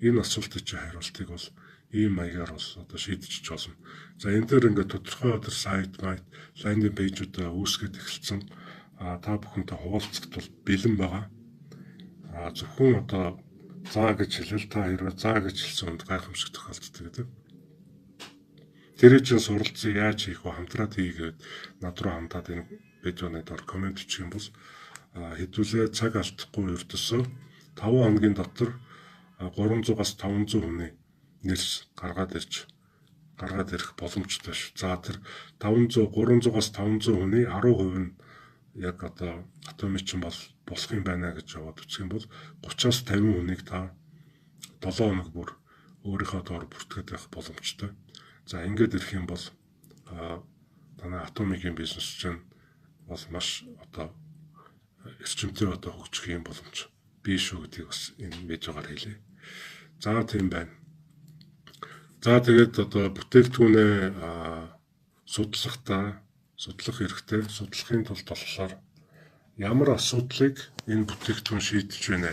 энэ асуултын чинь хариултыг бол ийм маягаар бол одоо шийдчих болно. За энэ дээр ингээд тодорхой өдөр сайт, лайндинг пэйжүүдээ үүсгэж эхэлсэн. Та бүхэнтэй хуваалцахд бол бэлэн байгаа. Зөвхөн одоо заа гэж хэлэл та хэрвээ заа гэж хэлсэн хүнд гайхамшиг тохиолддог гэдэг. Тэр чинь суралцсан яаж хийх вэ хамтраад хийгээд над руу хандаад энэ видеоны доор комент бичих юм бол хэдүүлээ цаг алдахгүй ердөөсөө 5 хоногийн дотор 300-аас 500 хүний нэрс гаргаад ирэх боломжтой шүү. За тэр 300-аас 500 хүний 10% нь яг одоо Atomy чинь болох юм байна гэж яваад үзэх юм бол 30-аас 50 хүнийг та 7 хоног бүр өөрийнхөө доор бүртгээд байх боломжтой. За ингээд ирэх юм бол танай Atomy-гийн бизнес чинь бол маш одоо эрчимтэй одоо хөгжих юм боломж бий шүү гэдгийг бас энэ видеогоор хэлье. За тийм байна. За тэгээд одоо бүтээгдэхүүнээ судлах хэрэгтэй. Судлахын тулд болохоор ямар асуудлыг энэ бүтээгдэхүүн шийдэж байна.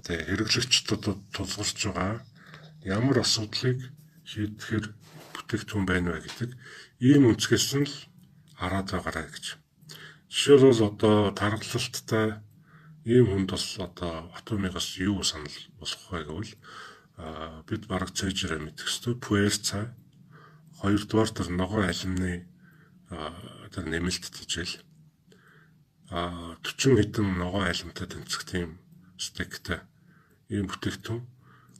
Тэгээ хэрэглэгчдод тулгарч байгаа ямар асуудлыг шийдэхээр бүтээгдэхүүн байна вэ гэдэг ийм үнцгээс нь л хараад байгаарай гэж. Жишээлбэл одоо тархалттай ийм хүнд бол одоо Atomy-гаас юу санал болох вэ гэвэл бид бараг цэжрээ мэдэх ёстой. Puerta хоёрдугаар тэр ногоон алимны тэр нэмэлт тижэл 40 хэдэн ногоон алимтай тэнцэх тийм стектэй ийм бүтээгдэхүүн.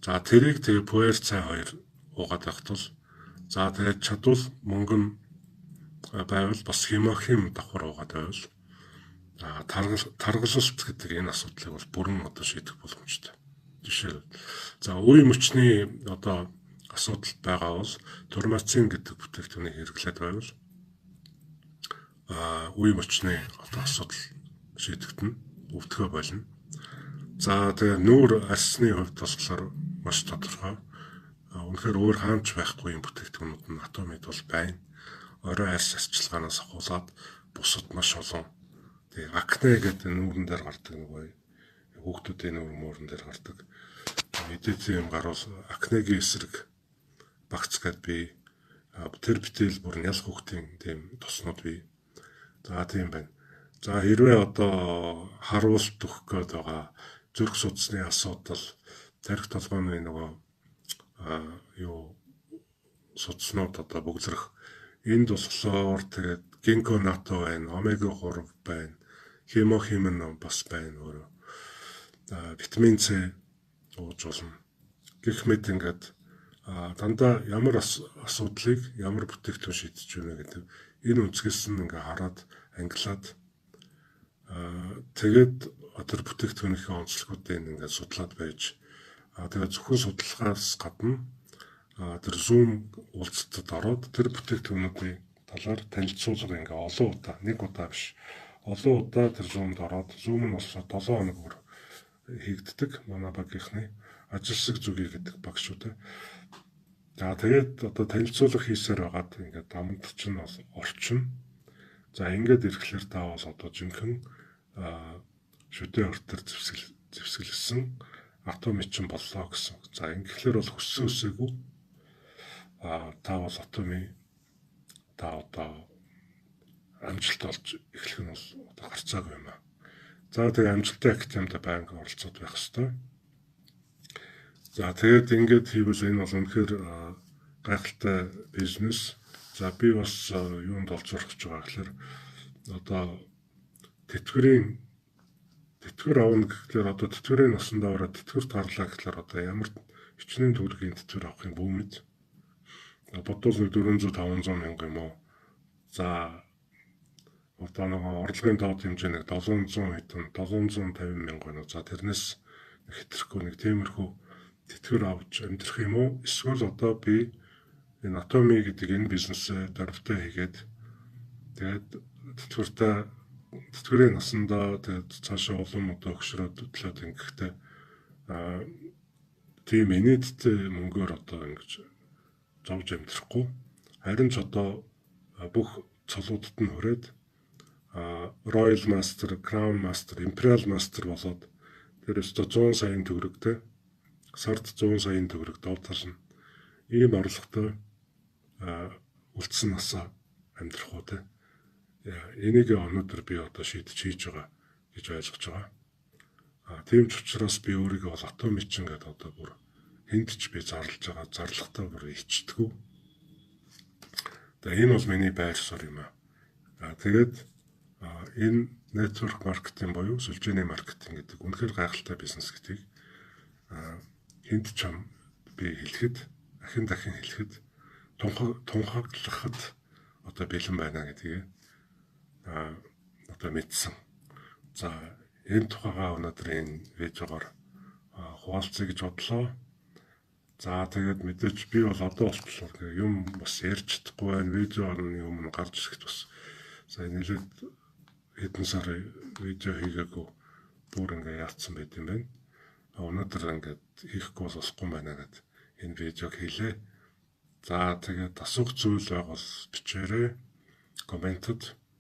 За тэрийг тэгээ Puerta 2 уугаад байхад бол за тэгээд чадвал мөнгө нь байвал бас хемохим давхар уугаад байвал таргалалт гэдэг энэ асуудлыг бол бүрэн одоо шийдэх боломжтой. Жишээ. За үе мөчний одоо асуудал байгаа бол турмацин гэдэг бүтээгдэхүүнийг хэрэглээд байвал үе мөчний одоо асуудал шийдэгдэнэ, өвдгөө болно. За тэгээ нүүр арсны хувьд болохоор маш тодорхой. Үнэхээр өөр хаамж байхгүй юм бүтээгдэхүүнүүд нь атомид бол байна. Орой арс арчилгаанаас ахуулаад бусад маш олон. Тэгээ акне гэдэг нүүрэн дээр гардаг нөгөө хүүхдүүдийн нүүрэн дээр гардаг. Мэдээтэй юм гарвал акнегийн эсрэг багц гэд би тэр битэл бүр нялх хүүхдийн тийм тоснууд бий. За тийм байна. За хэрвээ одоо харуулт өгөх гээд байгаа зүрх судасны асуудал, тархи толгойн нөгөө судаснууд одоо бөглөрөх энд болохоор тэгээд гинко нато байна, омега 3 байна, хемохимин бас байна өөрөө. Витамин С ууж болно. Гэх мэт ингээд дандаа ямар асуудлыг ямар бүтээгдэхүүн шийдэж байна гэдэг энэ үнцгээс нь ингээ хараад англиад тэгээд тэр бүтээгдэхүүнийхээ онцлогуудыг ингээ судлаад байж тэгээд зөвхөн судалгаас гадна тэр Zoom уулзалтад ороод тэр бүтээгдэхүүнүүдийн талаар танилцуулга ингээ олон удаа, нэг удаа биш олон удаа тэр Zoom-д ороод Zoom нь болохоор 7 хоног бүр хийгддэг манай багийнхны ажилсаг зүгий гэдэг баг шүү дээ. За тэгээд одоо танилцуулга хийсээр байгаад ингээд амд чинь бол орчин. За ингээд ирэхлээр та бол одоо жинхэнэ шүдэ ортор зэвсгэлсэн атомын чинь боллоо гэсэн. За ингэхлээр бол хүссэн үсээгүй та бол атомын одоо амжилт олж эхлэх нь бол одоо гарцаагүй юм аа. За тэгээд амжилттай активд банк оролцоод байх хэрэгтэй. За тэгээд ингээд хийвэл энэ бол үнэхээр гайхалтай бизнес. За би бас юунд олж сурах гэж байгаа гэхээр одоо тэтгэр авна гэхлээр одоо тэтгэрийн насандаа ороод тэтгэрт гарлаа гэхлээр одоо ямар хичнээн төгрөгийн тэтгэр авах юм бүү мэд. Бодвол 400-500 мянга юм уу. За одоо нэг орлогын тоод хэмжээ нэг 700 хэдэн 750 мянга байна. За тэрнээс хэтрэхгүй нэг тиймэрхүү тэтгэр авч амьдрах юм уу? Эсвэл одоо би энэ атоми гэдэг энэ бизнесээ дөрвтэй хийгээд тэгээд тэтгэрийн насандаа тэгээд цаашаа улам одоо өгшрөөд хөтлөөд ингэхдээ тийм инээдтэй мөнгөөр одоо ингэж зовж амьдрахгүй. Харин ч одоо бүх цолуудад нь хүрээд Royal Master, Crown Master, Imperial Master болоод тэр өстө 100 саяын төгрөгтэй сард 100 саяын төгрөг довтолно. Ийм орлоготой үлдсэн насаа амьдрах уу те. Энийг өнөөдөр би одоо шийдэж хийж байгаа гэж ойлгож байгаа. Тийм ч учраас би өөрийгөө бол атомын чин гэдэг одоо бүр хэнд ч би зарлж байгаа, зарлахтаа бүр ичдэггүй. Тэгээ энэ бол миний байр суурь юм аа. Тэгээд энэ network маркетинг буюу сүлжээний маркетинг гэдэг үнэхээр гайхалтай бизнес гэдгийг хэнд чам би хэлэхэд, дахин хэлэхэд тунхаглахад одоо бэлэн байна гэдгийг одоо мэдсэн. За энэ тухайгаа өнөөдөр энэ видеогоор хуваалцъя гэж бодлоо. За тэгээд мэдээч би бол одоо болчихлоо юм бас ярьж чадахгүй байна. Видеоны өмнө гарч ирэхэд бас сая нэлээд хэдэн сар видео хийгээгүй бүр ингээ яатсан байт юм байна. Өнөөдөр ингээд хийхгүй болохгүй байна гэд энэ видеог хийлээ. За тэгээд асуух зүйл байвал бичээрэй. Комментэд